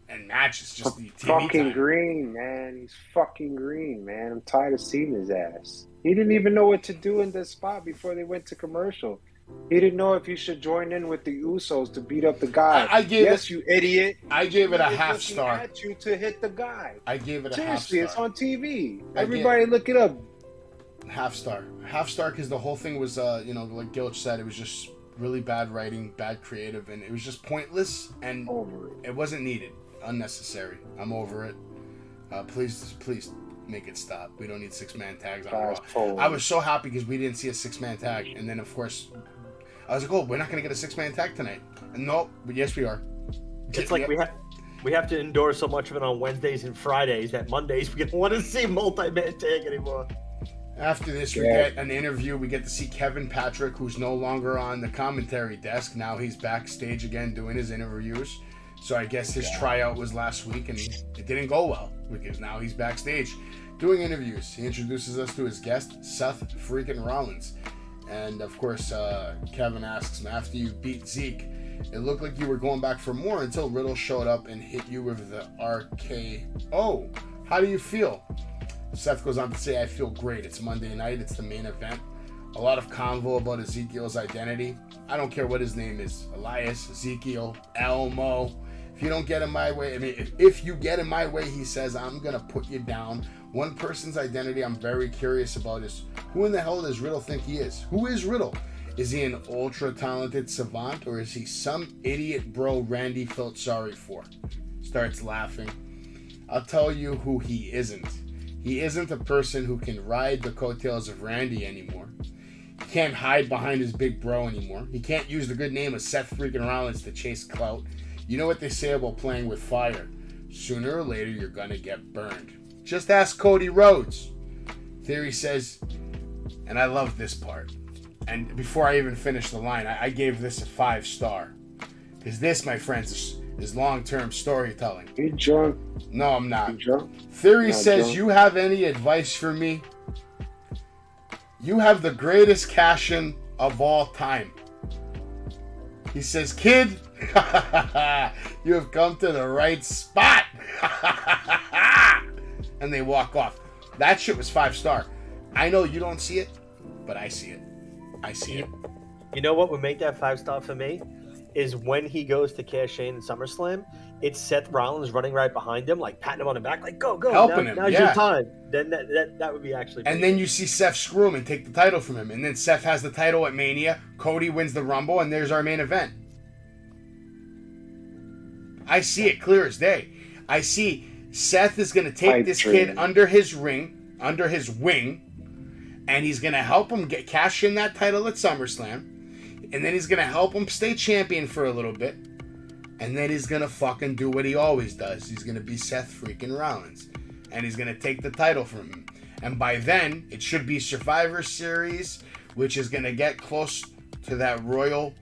And matches, just the TV fucking time. green, man. He's fucking green, man. I'm tired of seeing his ass. He didn't even know what to do in this spot before they went to commercial. He didn't know if he should join in with the Usos to beat up the guy. You idiot. I gave it a half star. At you to hit the guy. I gave it a Seriously, half star. it's on TV. Everybody look it up. Half star because the whole thing was you know, like Gilch said, it was just really bad writing, bad creative, and it was just pointless, and it wasn't needed, unnecessary. I'm over it. Please make it stop. We don't need 6-man tags on Raw. I was so happy because we didn't see a 6-man tag, and then of course I was like, oh, we're not gonna get a 6-man tag tonight. And nope, but yes we are. It's like we have to endure so much of it on Wednesdays and Fridays that Mondays we don't want to see multi-man tag anymore. After this, we get an interview. We get to see Kevin Patrick, who's no longer on the commentary desk. Now he's backstage again doing his interviews. So I guess his tryout was last week, and it didn't go well because now he's backstage doing interviews. He introduces us to his guest, Seth freaking Rollins. And, of course, Kevin asks him, after you beat Zeke, it looked like you were going back for more until Riddle showed up and hit you with the RKO. How do you feel? Seth goes on to say, I feel great. It's Monday night. It's the main event. A lot of convo about Ezekiel's identity. I don't care what his name is. Elias, Ezekiel, Elmo. If you don't get in my way, I mean, if you get in my way, he says, I'm going to put you down. One person's identity I'm very curious about is, who in the hell does Riddle think he is? Who is Riddle? Is he an ultra-talented savant, or is he some idiot bro Randy felt sorry for? Starts laughing. I'll tell you who he isn't. He isn't a person who can ride the coattails of Randy anymore. He can't hide behind his big bro anymore. He can't use the good name of Seth freaking Rollins to chase clout. You know what they say about playing with fire. Sooner or later, you're gonna get burned. Just ask Cody Rhodes. Theory says, and I love this part. And before I even finish the line, I gave this a 5-star. Because this, my friends, is long-term storytelling. You drunk? No, I'm not. You drunk? Theory Not says, drunk. you have any advice for me? You have the greatest cash-in of all time. He says, kid, you have come to the right spot. And they walk off. That shit was 5-star. I know you don't see it, but I see it. I see it. You know what would make that 5-star for me? Is when he goes to cash in SummerSlam, it's Seth Rollins running right behind him, like patting him on the back, like go, helping him. Now's Yeah. your time. Then that would be actually. And then you see Seth screw him and take the title from him, and then Seth has the title at Mania. Cody wins the Rumble, and there's our main event. I see it clear as day. I see Seth is going to take this kid under his wing, and he's going to help him cash in that title at SummerSlam. And then he's going to help him stay champion for a little bit. And then he's going to fucking do what he always does. He's going to be Seth freaking Rollins. And he's going to take the title from him. And by then, it should be Survivor Series, which is going to get close to that Royal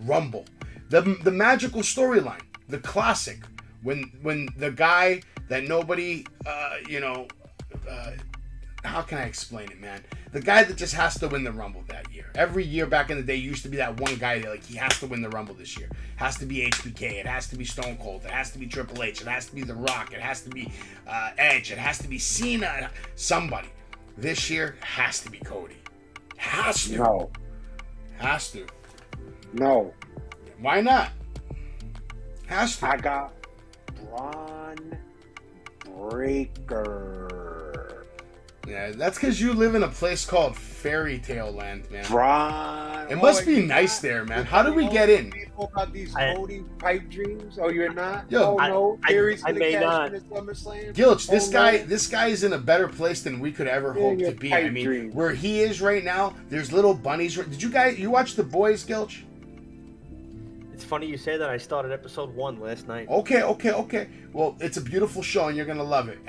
Rumble. The magical storyline. The classic. When the guy that nobody, how can I explain it, man? The guy that just has to win the Rumble that year. Every year back in the day, used to be that one guy that, like, he has to win the Rumble this year. Has to be HBK. It has to be Stone Cold. It has to be Triple H. It has to be The Rock. It has to be Edge. It has to be Cena. Somebody. This year has to be Cody. Has to. No. Has to. No. Why not? Has to. I got Braun Breaker. Yeah, that's because you live in a place called Fairy Tale Land, man. Braun. It must be nice there, man. How do we get in? People about these Cody pipe dreams? Oh, you're not? Yo, no. Theory's I gonna may cash not. in at SummerSlam? Gilch, No. this guy is in a better place than we could ever hope your to be. I pipe mean, dream. where he is right now, there's little bunnies. Did you watch The Boys, Gilch? It's funny you say that. I started episode 1 last night. Okay. Well, it's a beautiful show, and you're gonna love it.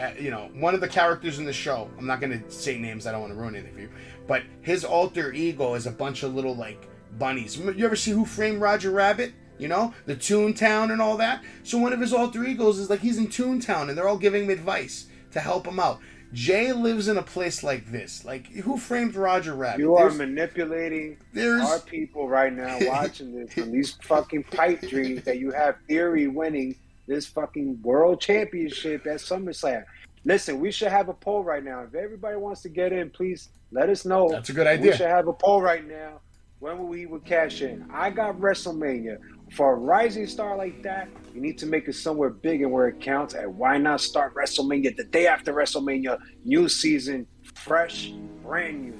One of the characters in the show, I'm not gonna say names. I don't want to ruin anything for you. But his alter ego is a bunch of little, like, bunnies. You ever see Who Framed Roger Rabbit? You know, the Toontown and all that. So one of his alter egos is like he's in Toontown, and they're all giving him advice to help him out. Jay lives in a place like this. Like, Who Framed Roger Rabbit? You are manipulating there's- our people right now watching this from these fucking pipe dreams that you have Theory winning this fucking world championship at SummerSlam. Listen, we should have a poll right now. If everybody wants to get in, please let us know. That's a good idea. We should have a poll right now. When we would cash in. I got WrestleMania. For a rising star like that, you need to make it somewhere big and where it counts. And why not start WrestleMania the day after WrestleMania? New season, fresh, brand new.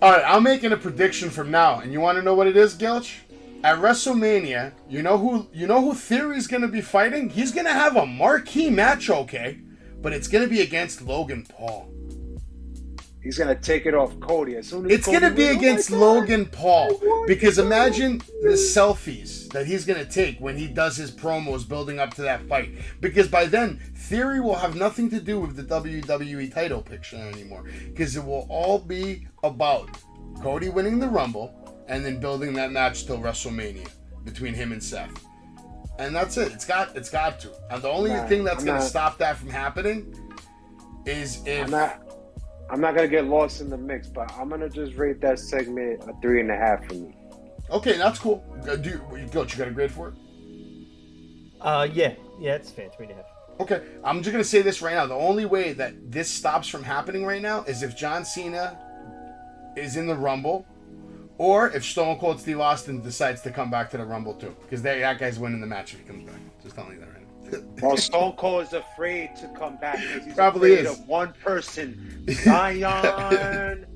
All right, I'm making a prediction from now, and you want to know what it is, Gilch? At WrestleMania, you know who Theory's going to be fighting? He's going to have a marquee match, okay? But it's going to be against Logan Paul. He's going to take it off Cody as soon as It's going to be against Logan Paul. Because imagine the selfies that he's going to take when he does his promos building up to that fight. Because by then, Theory will have nothing to do with the WWE title picture anymore. Because it will all be about Cody winning the Rumble and then building that match till WrestleMania between him and Seth. And that's it. It's got to. And the only thing that's going to stop that from happening is if... I'm not gonna get lost in the mix, but I'm gonna just rate that segment a 3.5 for me. Okay, that's cool. Gilch, you got a grade for it? Yeah, it's fair. 3.5. Okay, I'm just gonna say this right now. The only way that this stops from happening right now is if John Cena is in the Rumble, or if Stone Cold Steve Austin decides to come back to the Rumble too, because that guy's winning the match if he comes back. Just telling you that right now. Well, Stone Cold is afraid to come back because he's Probably afraid is. of one person. Zion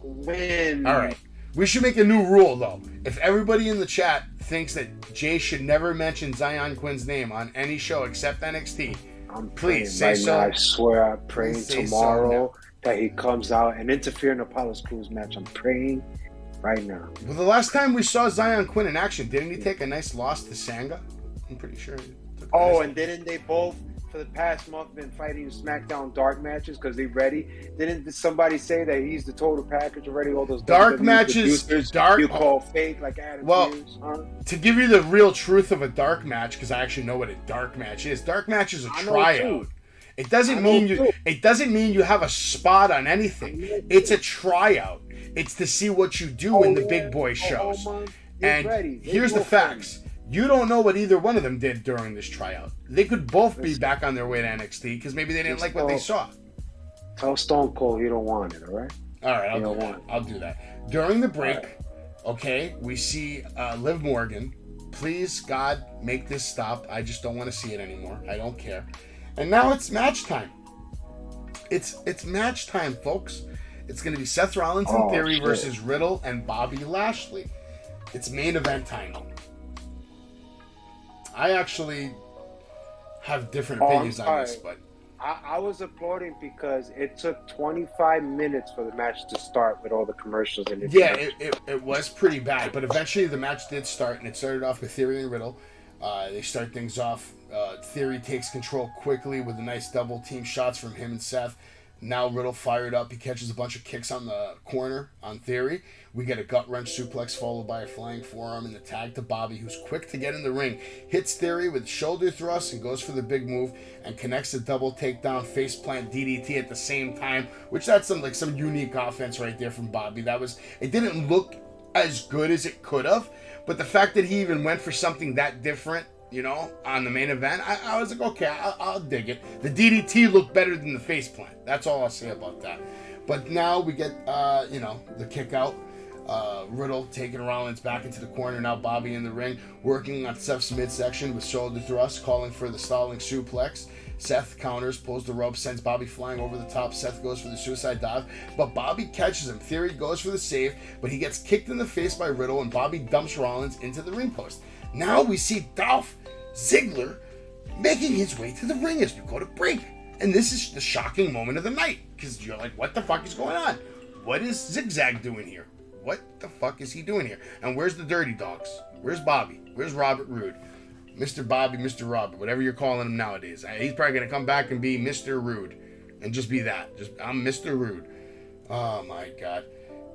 win. All right. We should make a new rule, though. If everybody in the chat thinks that Jay should never mention Zion Quinn's name on any show except NXT, I'm please praying say right so. now. I swear, I'm praying Please say so tomorrow that he comes out and interfere in Apollo Crews match. I'm praying right now. Well, the last time we saw Zion Quinn in action, didn't he take a nice loss to Sanga? I'm pretty sure. He took a Oh, nice- and didn't they both, for the past month, been fighting SmackDown dark matches because they're ready? Didn't somebody say that he's the total package already? All those Dark WWE matches, producers dark- you call fake, like Adam Well, Pearce, huh? To give you the real truth of a dark match, because I actually know what a dark match is. Dark match is a I know tryout. too. It doesn't I mean know you. too. It doesn't mean you have a spot on anything. It's a tryout. It's to see what you do in the big boy shows. And here's the facts. You don't know what either one of them did during this tryout. They could both be back on their way to NXT because maybe they didn't like what they saw. Tell Stone Cold you don't want it, all right? All right, You don't I'll do that. want it. I'll do that. During the break, okay, we see Liv Morgan. Please, God, make this stop. I just don't want to see it anymore. I don't care. And now it's match time. It's match time, folks. It's going to be Seth Rollins in Theory shit. versus Riddle and Bobby Lashley. It's main event time. I actually have different opinions on this, but I was applauding because it took 25 minutes for the match to start with all the commercials and it. yeah, it was pretty bad. But eventually the match did start, and it started off with Theory and Riddle. They start things off. Theory takes control quickly with a nice double team shots from him and Seth. Now Riddle fired up. He catches a bunch of kicks on the corner on Theory. We get a gut wrench suplex followed by a flying forearm and the tag to Bobby, who's quick to get in the ring. Hits Theory with shoulder thrust and goes for the big move and connects a double takedown faceplant DDT at the same time, which that's some unique offense right there from Bobby. It didn't look as good as it could have, but the fact that he even went for something that different, on the main event, I was like, okay, I'll dig it. The DDT looked better than the faceplant. That's all I'll say about that. But now we get, the kick out. Riddle taking Rollins back into the corner. Now Bobby in the ring, working on Seth's midsection with shoulder thrust, calling for the stalling suplex. Seth counters, pulls the rope, sends Bobby flying over the top. Seth goes for the suicide dive, but Bobby catches him. Theory goes for the save, but he gets kicked in the face by Riddle, and Bobby dumps Rollins into the ring post. Now we see Dolph Ziggler making his way to the ring as we go to break. And this is the shocking moment of the night, because you're like, what the fuck is going on? What is Zigzag doing here? What the fuck is he doing here? And where's the Dirty Dogs? Where's Bobby? Where's Robert Roode? Mr. Bobby, Mr. Robert, whatever you're calling him nowadays. He's probably going to come back and be Mr. Rude. And just be that. I'm Mr. Rude. Oh, my God.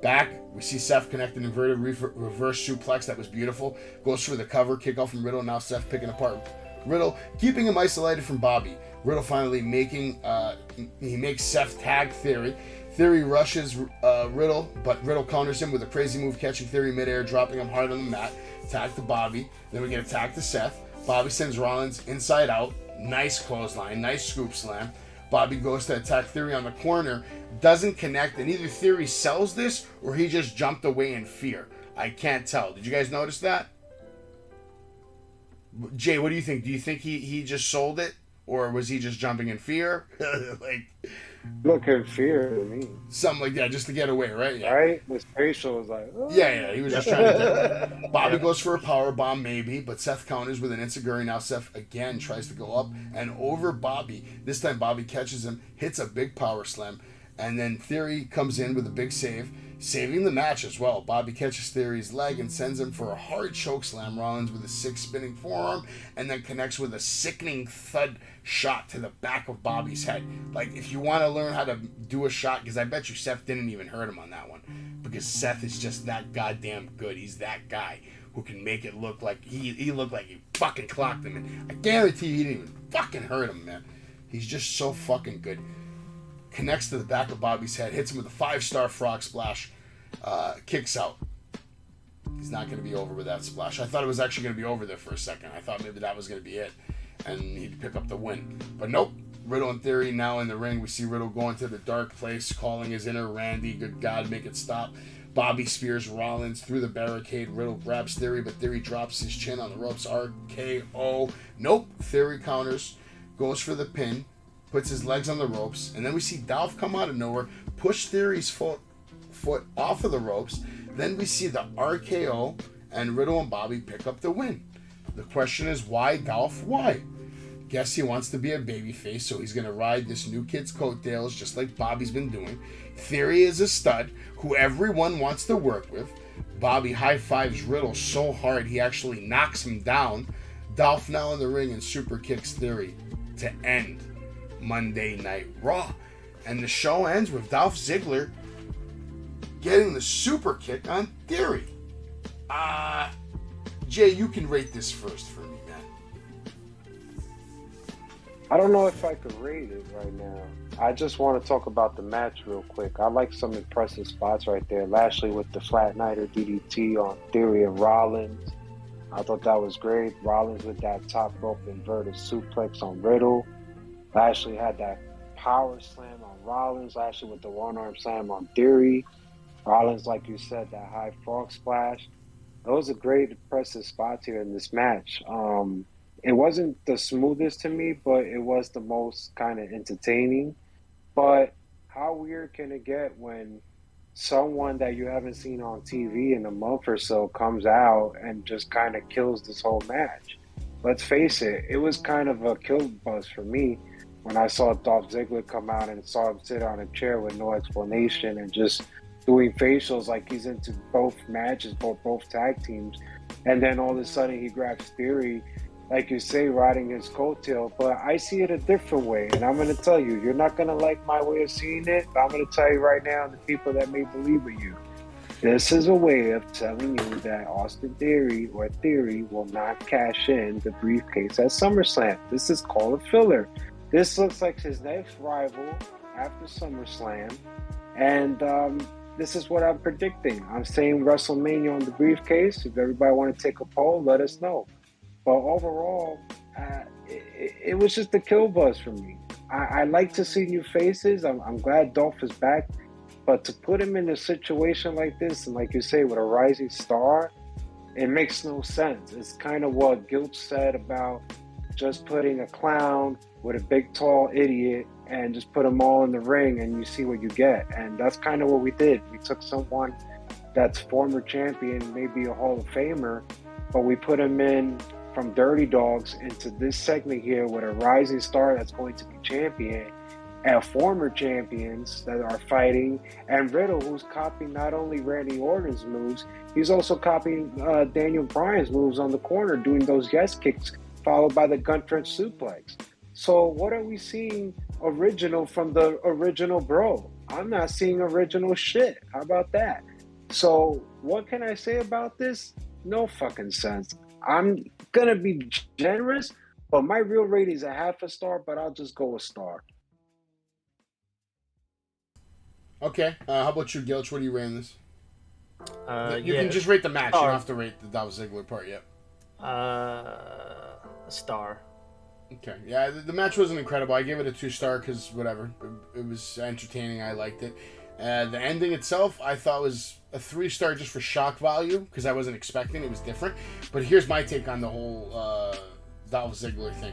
Back, we see Seth connect an inverted reverse suplex. That was beautiful. Goes for the cover, kick out from Riddle. Now Seth picking apart Riddle, keeping him isolated from Bobby. Riddle finally makes Seth tag Theory. Theory rushes Riddle, but Riddle counters him with a crazy move, catching Theory midair, dropping him hard on the mat. Tag to Bobby. Then we get a tag to Seth. Bobby sends Rollins inside out. Nice clothesline, nice scoop slam. Bobby goes to attack Theory on the corner, doesn't connect, and either Theory sells this or he just jumped away in fear. I can't tell. Did you guys notice that? Jay, what do you think? Do you think he just sold it, or was he just jumping in fear? Look in fear to me. Something like that, just to get away, right? Yeah. Right? His facial was like, oh. Yeah, he was just trying to Bobby goes for a power bomb, maybe, but Seth counters with an enziguri. Now Seth again tries to go up and over Bobby. This time Bobby catches him, hits a big power slam, and then Theory comes in with a big save, saving the match as well. Bobby catches Theory's leg and sends him for a hard choke slam. Rollins with a 6 spinning forearm, and then connects with a sickening thud shot to the back of Bobby's head. Like, if you want to learn how to do a shot, because I bet you Seth didn't even hurt him on that one, because Seth is just that goddamn good. He's that guy who can make it look like he looked like he fucking clocked him, and I guarantee you he didn't even fucking hurt him, man. He's just so fucking good. Connects to the back of Bobby's head, hits him with a 5-star frog splash, kicks out. He's not going to be over with that splash. I thought it was actually going to be over there for a second. I thought maybe that was going to be it, and he'd pick up the win. But nope. Riddle and Theory now in the ring. We see Riddle going to the dark place, calling his inner Randy, good God, make it stop. Bobby spears Rollins through the barricade. Riddle grabs Theory, but Theory drops his chin on the ropes. RKO. Nope. Theory counters, goes for the pin, puts his legs on the ropes, and then we see Dolph come out of nowhere, push Theory's foot off of the ropes. Then we see the RKO, and Riddle and Bobby pick up the win. The question is, why Dolph? Why? Guess he wants to be a babyface, so he's going to ride this new kid's coattails just like Bobby's been doing. Theory is a stud who everyone wants to work with. Bobby high-fives Riddle so hard he actually knocks him down. Dolph now in the ring and super kicks Theory to end Monday Night Raw. And the show ends with Dolph Ziggler getting the super kick on Theory. Jay, you can rate this first for me, man. I don't know if I could rate it right now. I just want to talk about the match real quick. I like some impressive spots right there. Lashley with the Flat Nighter DDT on Theory and Rollins. I thought that was great. Rollins with that top rope inverted suplex on Riddle. Lashley had that power slam on Rollins. Lashley with the one-arm slam on Theory. Rollins, like you said, that high frog splash. Those are great, impressive spots here in this match. It wasn't the smoothest to me, but it was the most kind of entertaining. But how weird can it get when someone that you haven't seen on TV in a month or so comes out and just kind of kills this whole match? Let's face it, it was kind of a kill buzz for me when I saw Dolph Ziggler come out and saw him sit on a chair with no explanation and just doing facials like he's into both matches, both tag teams. And then all of a sudden he grabs Theory like you say, riding his coattail. But I see it a different way, and I'm going to tell you, you're not going to like my way of seeing it, but I'm going to tell you right now, the people that may believe in you, this is a way of telling you that Austin Theory will not cash in the briefcase at SummerSlam. This is called a filler. This looks like his next rival after SummerSlam, and this is what I'm predicting. I'm saying WrestleMania on the briefcase. If everybody want to take a poll, let us know. But overall, it was just a kill buzz for me. I like to see new faces. I'm glad Dolph is back. But to put him in a situation like this, and like you say, with a rising star, it makes no sense. It's kind of what Guilt said about just putting a clown with a big, tall idiot and just put them all in the ring and you see what you get. And that's kind of what we did. We took someone that's former champion, maybe a Hall of Famer, but we put him in from Dirty Dogs into this segment here with a rising star that's going to be champion, and former champions that are fighting, and Riddle, who's copying not only Randy Orton's moves, he's also copying Daniel Bryan's moves on the corner, doing those yes kicks followed by the gun trench suplex. So what are we seeing original from the original bro? I'm not seeing original shit. How about that? So what can I say about this? No fucking sense. I'm gonna be generous, but my real rating is a half a star, but I'll just go a star. Okay, how about you, Gilch? What do you rate this? You yeah, can just rate the match. You star. don't have to rate the Dolph Ziggler part yet. A star. Okay, yeah, the match wasn't incredible. I gave it a 2-star because whatever, it was entertaining. I liked it. The ending itself, I thought was a 3-star just for shock value because I wasn't expecting it was different. But here's my take on the whole Dolph Ziggler thing.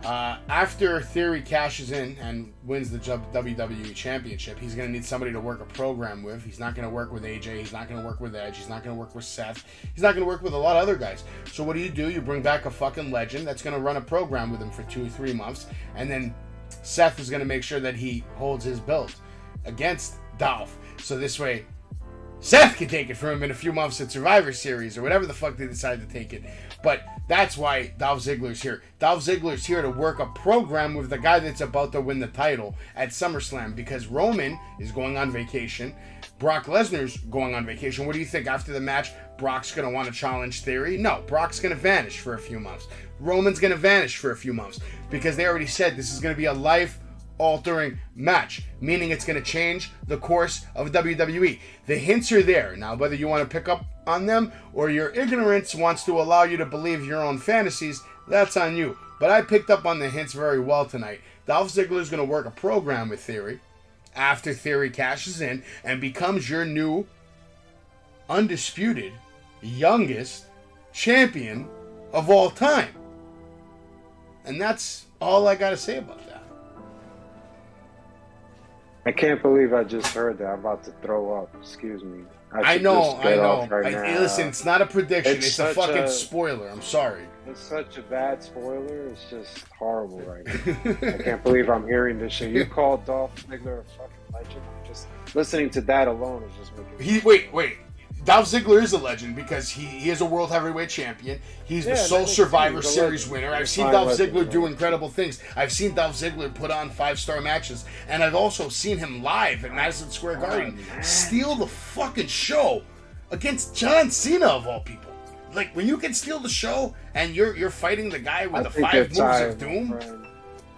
After Theory cashes in and wins the WWE Championship, he's going to need somebody to work a program with. He's not going to work with AJ. He's not going to work with Edge. He's not going to work with Seth. He's not going to work with a lot of other guys. So what do? You bring back a fucking legend that's going to run a program with him for 2 or 3 months, and then Seth is going to make sure that he holds his belt against Dolph. So this way, Seth can take it from him in a few months at Survivor Series or whatever the fuck they decide to take it. But that's why Dolph Ziggler's here. Dolph Ziggler's here to work a program with the guy that's about to win the title at SummerSlam because Roman is going on vacation. Brock Lesnar's going on vacation. What do you think? After the match, Brock's going to want to challenge Theory? No, Brock's going to vanish for a few months. Roman's going to vanish for a few months because they already said this is going to be a life-altering match, meaning it's going to change the course of WWE. The hints are there. Now, whether you want to pick up on them or your ignorance wants to allow you to believe your own fantasies, that's on you. But I picked up on the hints very well tonight. Dolph Ziggler is going to work a program with Theory after Theory cashes in and becomes your new, undisputed, youngest champion of all time. And that's all I got to say about that. I can't believe I just heard that. I'm about to throw up. Excuse me. I know. Right now. Listen, it's not a prediction. It's a fucking spoiler. I'm sorry. It's such a bad spoiler. It's just horrible right now. I can't believe I'm hearing this shit. You called Dolph Ziggler a fucking legend. Just listening to that alone is just making Wait. Dolph Ziggler is a legend because he is a world heavyweight champion. He's the sole Survivor Series winner. I've seen Dolph Ziggler do incredible things. I've seen Dolph Ziggler put on 5-star matches, and I've also seen him live at Madison Square Garden steal the fucking show against John Cena of all people. Like when you can steal the show and you're fighting the guy with the 5 moves of doom.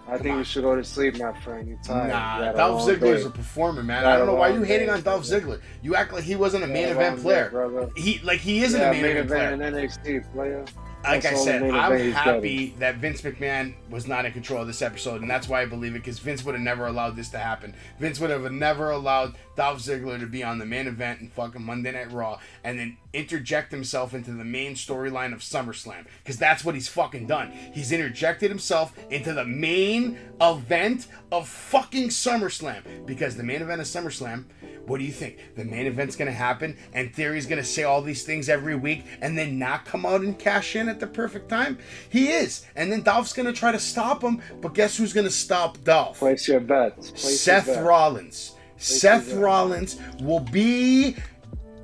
I think you should go to sleep, my friend. You're tired. Nah, Dolph Ziggler's a performer, man. I don't know why you hating on Dolph Ziggler. You act like he wasn't a main event player. He isn't a main event player. In NXT player. Like I said, I'm happy that Vince McMahon was not in control of this episode, and that's why I believe it, because Vince would have never allowed this to happen. Vince would have never allowed Dolph Ziggler to be on the main event in fucking Monday Night Raw and then interject himself into the main storyline of SummerSlam, because that's what he's fucking done. He's interjected himself into the main event of fucking SummerSlam, because the main event of SummerSlam, what do you think? The main event's gonna happen and Theory's gonna say all these things every week and then not come out and cash in at the perfect time? He is. And then Dolph's gonna try to stop him, but guess who's gonna stop Dolph? Place your bets. Seth Rollins. Seth Rollins will be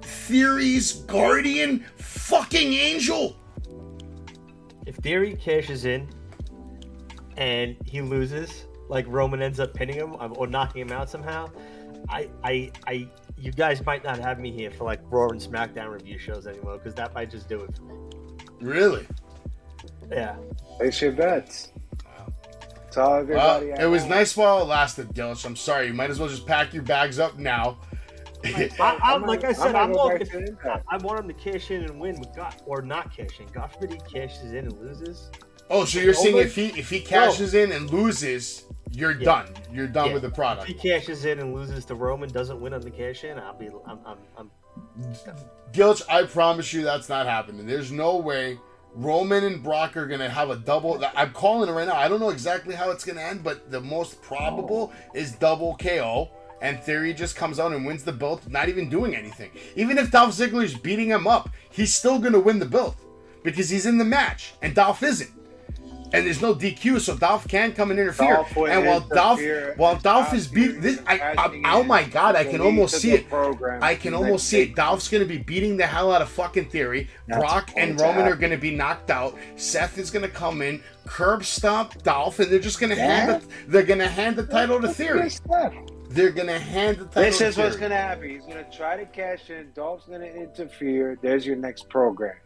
Theory's guardian fucking angel. if Theory cashes in and he loses, like Roman ends up pinning him or knocking him out somehow, you guys might not have me here for like Raw and SmackDown review shows anymore because that might just do it for me. Really? Yeah. Place your bets. Tell everybody. Well, it was nice while it lasted, Dilch. I'm sorry. You might as well just pack your bags up now. I want him to cash in and win, or not cash in. God forbid he cashes in and loses. Oh, so you're saying if he cashes in and loses, you're done. You're done with the product. If he cashes in and loses to Roman, doesn't win on the cash in, I'm Gilch, I promise you that's not happening. There's no way Roman and Brock are gonna have a double. I'm calling it right now. I don't know exactly how it's gonna end, but the most probable is double KO. And Theory just comes out and wins the belt, not even doing anything. Even if Dolph Ziggler's beating him up, he's still going to win the belt because he's in the match, and Dolph isn't. And there's no DQ, so Dolph can come and interfere. And while Dolph is beating this, oh my God, I can almost see it. I can almost see it. Dolph's going to be beating the hell out of fucking Theory. Brock and Roman are going to be knocked out. Seth is going to come in, curb stomp Dolph, and they're just going to hand the title to Theory. They're going to hand the title This is to what's Theory. going to happen. He's going to try to cash in. Dolph's going to interfere. There's your next program.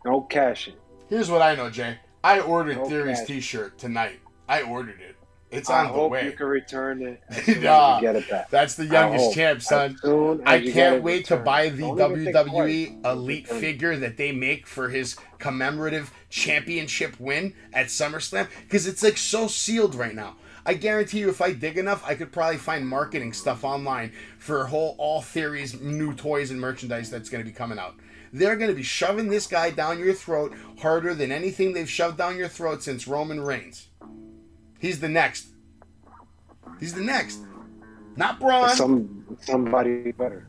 No cashing. Here's what I know, Jay. I ordered Theory's cash. T-shirt tonight. I ordered it. It's on the hope way. you can return it as soon as Nah, you get it back. that's the youngest champ, son. I can't wait to buy the Don't even think WWE twice. Elite figure that they make for his commemorative championship win at SummerSlam because it's like so sealed right now. I guarantee you if I dig enough, I could probably find marketing stuff online for all Theory's new toys and merchandise that's going to be coming out. They're going to be shoving this guy down your throat harder than anything they've shoved down your throat since Roman Reigns. He's the next. He's the next. Not Braun. Somebody better.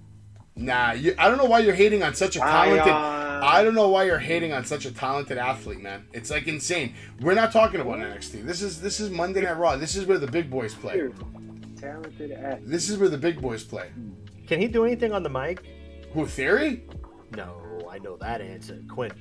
Nah, I don't know why you're hating on such a talented. I don't know why you're hating on such a talented athlete, man. It's like insane. We're not talking about NXT. This is Monday Night Raw. This is where the big boys play. Talented athlete. This is where the big boys play. Can he do anything on the mic? Who, Theory? No, I know that answer. Quinn.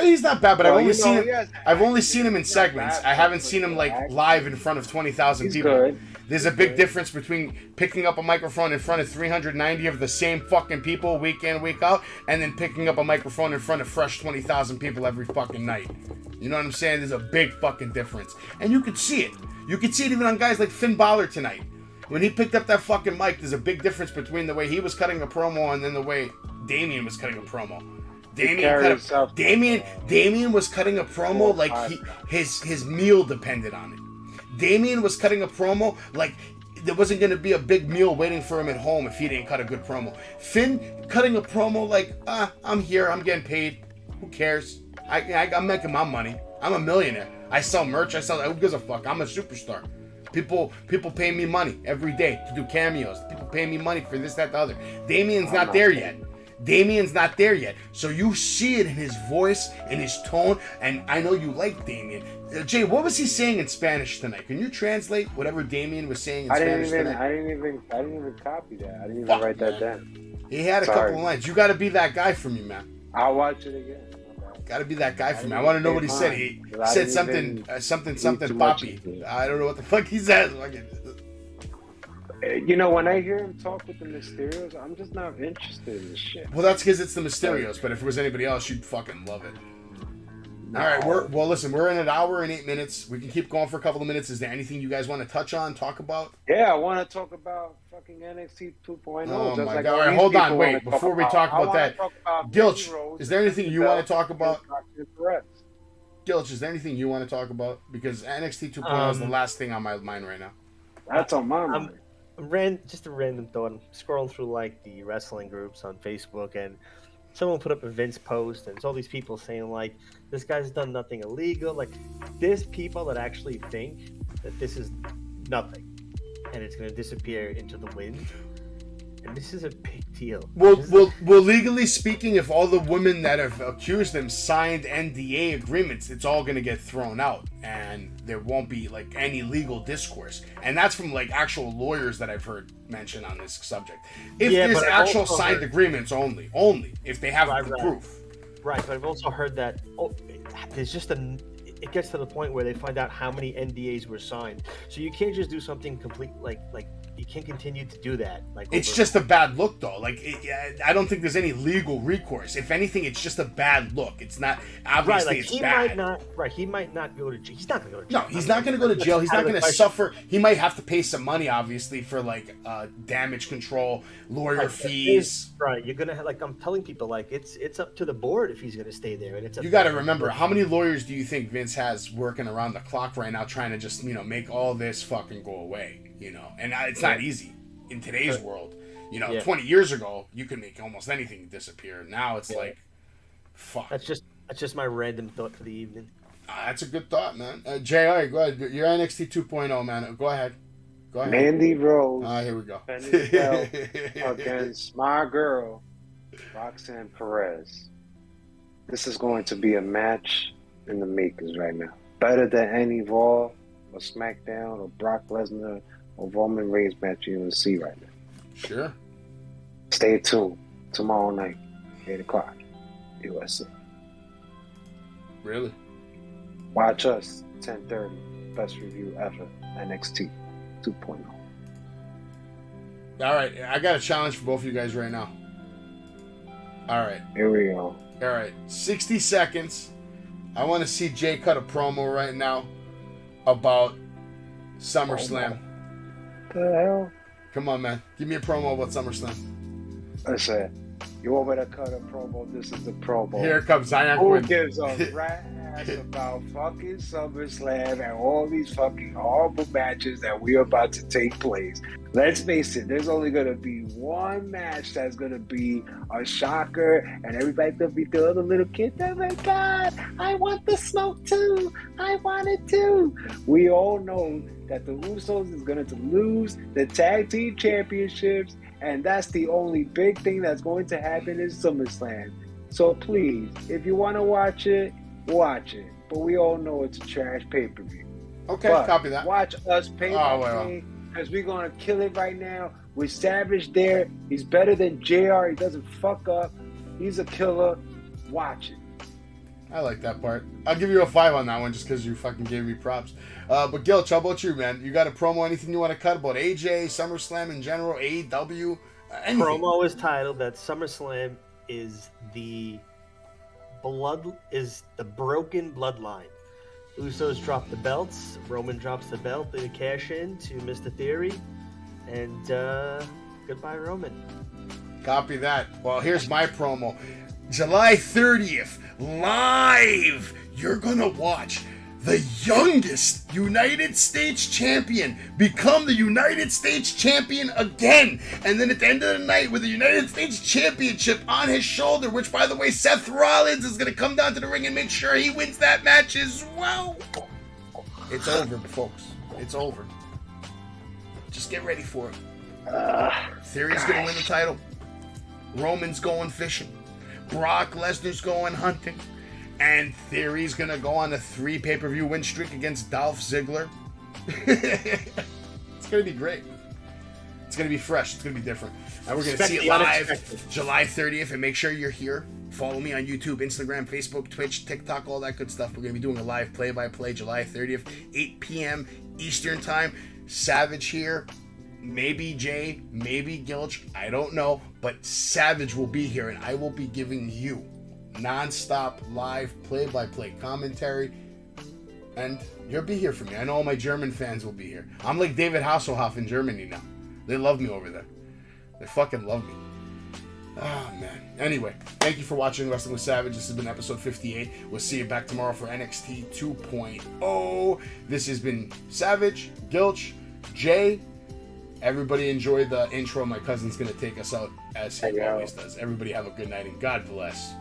He's not bad, but Well, I've only seen him. he has I've only seen him in He's not segments. bad, I haven't but seen him like acting. live in front of 20,000 He's people. good. There's a big difference between picking up a microphone in front of 390 of the same fucking people week in, week out, and then picking up a microphone in front of fresh 20,000 people every fucking night. You know what I'm saying? There's a big fucking difference. And you could see it. You could see it even on guys like Finn Balor tonight. When he picked up that fucking mic, there's a big difference between the way he was cutting a promo and then the way Damian was cutting a promo. Damian was cutting a promo like his meal depended on it. Damian was cutting a promo like there wasn't going to be a big meal waiting for him at home if he didn't cut a good promo. Finn cutting a promo like, I'm here, I'm getting paid. Who cares? I'm making my money. I'm a millionaire. I sell merch. Who gives a fuck? I'm a superstar. People pay me money every day to do cameos. People pay me money for this, that, the other. Damian's not there yet. Damian's not there yet. So you see it in his voice, in his tone, and I know you like Damian. Jay, what was he saying in Spanish tonight? Can you translate whatever Damian was saying in Spanish tonight? I didn't even copy that. I didn't even write that down. He had a couple of lines. You got to be that guy for me, man. I'll watch it again. Got to be that guy for me. I want to know what he said. He said something, Papi. I don't know what the fuck he says. You know, when I hear him talk with the Mysterios, I'm just not interested in this shit. Well, that's because it's the Mysterios. But if it was anybody else, you'd fucking love it. No. All right, listen, we're in an hour and 8 minutes. We can keep going for a couple of minutes. Is there anything you guys want to touch on, talk about? Yeah, I want to talk about fucking NXT 2.0. Oh just my like God! All right, hold on, wait. Before we talk about that, Gilch, is there anything you want to talk about? Gilch, is there anything you want to talk about? Because NXT 2.0 is the last thing on my mind right now. That's on my mind. Just a random thought. I'm scrolling through like the wrestling groups on Facebook, and someone put up a Vince post, and it's all these people saying like, this guy's done nothing illegal. Like, there's people that actually think that this is nothing and it's going to disappear into the wind. And this is a big deal. Well, legally speaking, if all the women that have accused him signed NDA agreements, it's all going to get thrown out, and there won't be like any legal discourse. And that's from like actual lawyers that I've heard mention on this subject. If there's actual signed agreements only if they have the proof. Right, but I've also heard that there's just it gets to the point where they find out how many NDAs were signed. So you can't just do something complete like you can't continue to do that. Like It's just a bad look, though. Like, I don't think there's any legal recourse. If anything, it's just a bad look. It's not obviously like it's he bad. He might not go to jail. He's not going to go to jail. No, he's not going to go to jail. He's not going to suffer. He might have to pay some money, obviously, for like damage control, lawyer fees. Right, you're gonna have, like I'm telling people, like it's up to the board if he's going to stay there, and it's. You got to remember, how many lawyers do you think Vince has working around the clock right now, trying to just make all this fucking go away? And it's not easy in today's world. 20 years ago, you could make almost anything disappear. Now it's like, fuck. That's just my random thought for the evening. That's a good thought, man. JR, go ahead. You're NXT 2.0, man. Go ahead. Mandy Rose. Here we go. Against my girl, Roxanne Perez. This is going to be a match in the makers right now. Better than any Raw or SmackDown or Brock Lesnar or Roman Reigns match you're going to see right now. Sure. Stay tuned. Tomorrow night, 8 o'clock, USA. Really? Watch us, 10:30. Best review ever, NXT 2.0. All right. I got a challenge for both of you guys right now. All right. Here we go. All right. 60 seconds. I want to see Jay cut a promo right now about SummerSlam. The hell? Come on, man. Give me a promo about SummerSlam. Listen, you want me to cut a promo? This is the promo. Here comes Zion Who Quinn. gives a rat's about fucking SummerSlam and all these fucking horrible matches that we're about to take place? Let's face it, there's only going to be one match that's going to be a shocker, and everybody's going to be doing the little kids. Oh my God, I want the smoke too. I want it too. We all know that the Usos is going to lose the tag team championships, and that's the only big thing that's going to happen in SummerSlam. So please, if you want to watch it, watch it. But we all know it's a trash pay-per-view. Okay, But copy that. watch us pay-by-play, because we're going to kill it right now. With Savage there, he's better than JR. He doesn't fuck up. He's a killer. Watch it. I like that part. I'll give you a 5 on that one just because you fucking gave me props. But Gilch, how about you, man? You got a promo, anything you want to cut about AJ, SummerSlam in general, AEW? Anything? Promo is titled that SummerSlam is the broken bloodline. Usos drop the belts. Roman drops the belt. They cash in to Mr. Theory. And goodbye, Roman. Copy that. Well, here's my promo. July 30th, live, you're going to watch the youngest United States champion become the United States champion again. And then at the end of the night, with the United States championship on his shoulder, which, by the way, Seth Rollins is going to come down to the ring and make sure he wins that match as well. It's over, folks. It's over. Just get ready for it. Theory's going to win the title. Roman's going fishing. Brock Lesnar's going hunting. And Theory's going to go on a 3 pay-per-view win streak against Dolph Ziggler. It's going to be great. It's going to be fresh. It's going to be different. And we're going to see it live July 30th. And make sure you're here. Follow me on YouTube, Instagram, Facebook, Twitch, TikTok, all that good stuff. We're going to be doing a live play-by-play July 30th, 8 p.m. Eastern Time. Savage here. Maybe Jay, maybe Gilch, I don't know, but Savage will be here, and I will be giving you non-stop live play-by-play commentary, and you'll be here for me. I know all my German fans will be here. I'm like David Hasselhoff in Germany now. They love me over there. They fucking love me. Oh, man. Anyway, thank you for watching Wrestling with Savage. This has been episode 58. We'll see you back tomorrow for NXT 2.0. This has been Savage, Gilch, Jay. Everybody enjoy the intro. My cousin's going to take us out as he always does. Everybody have a good night and God bless.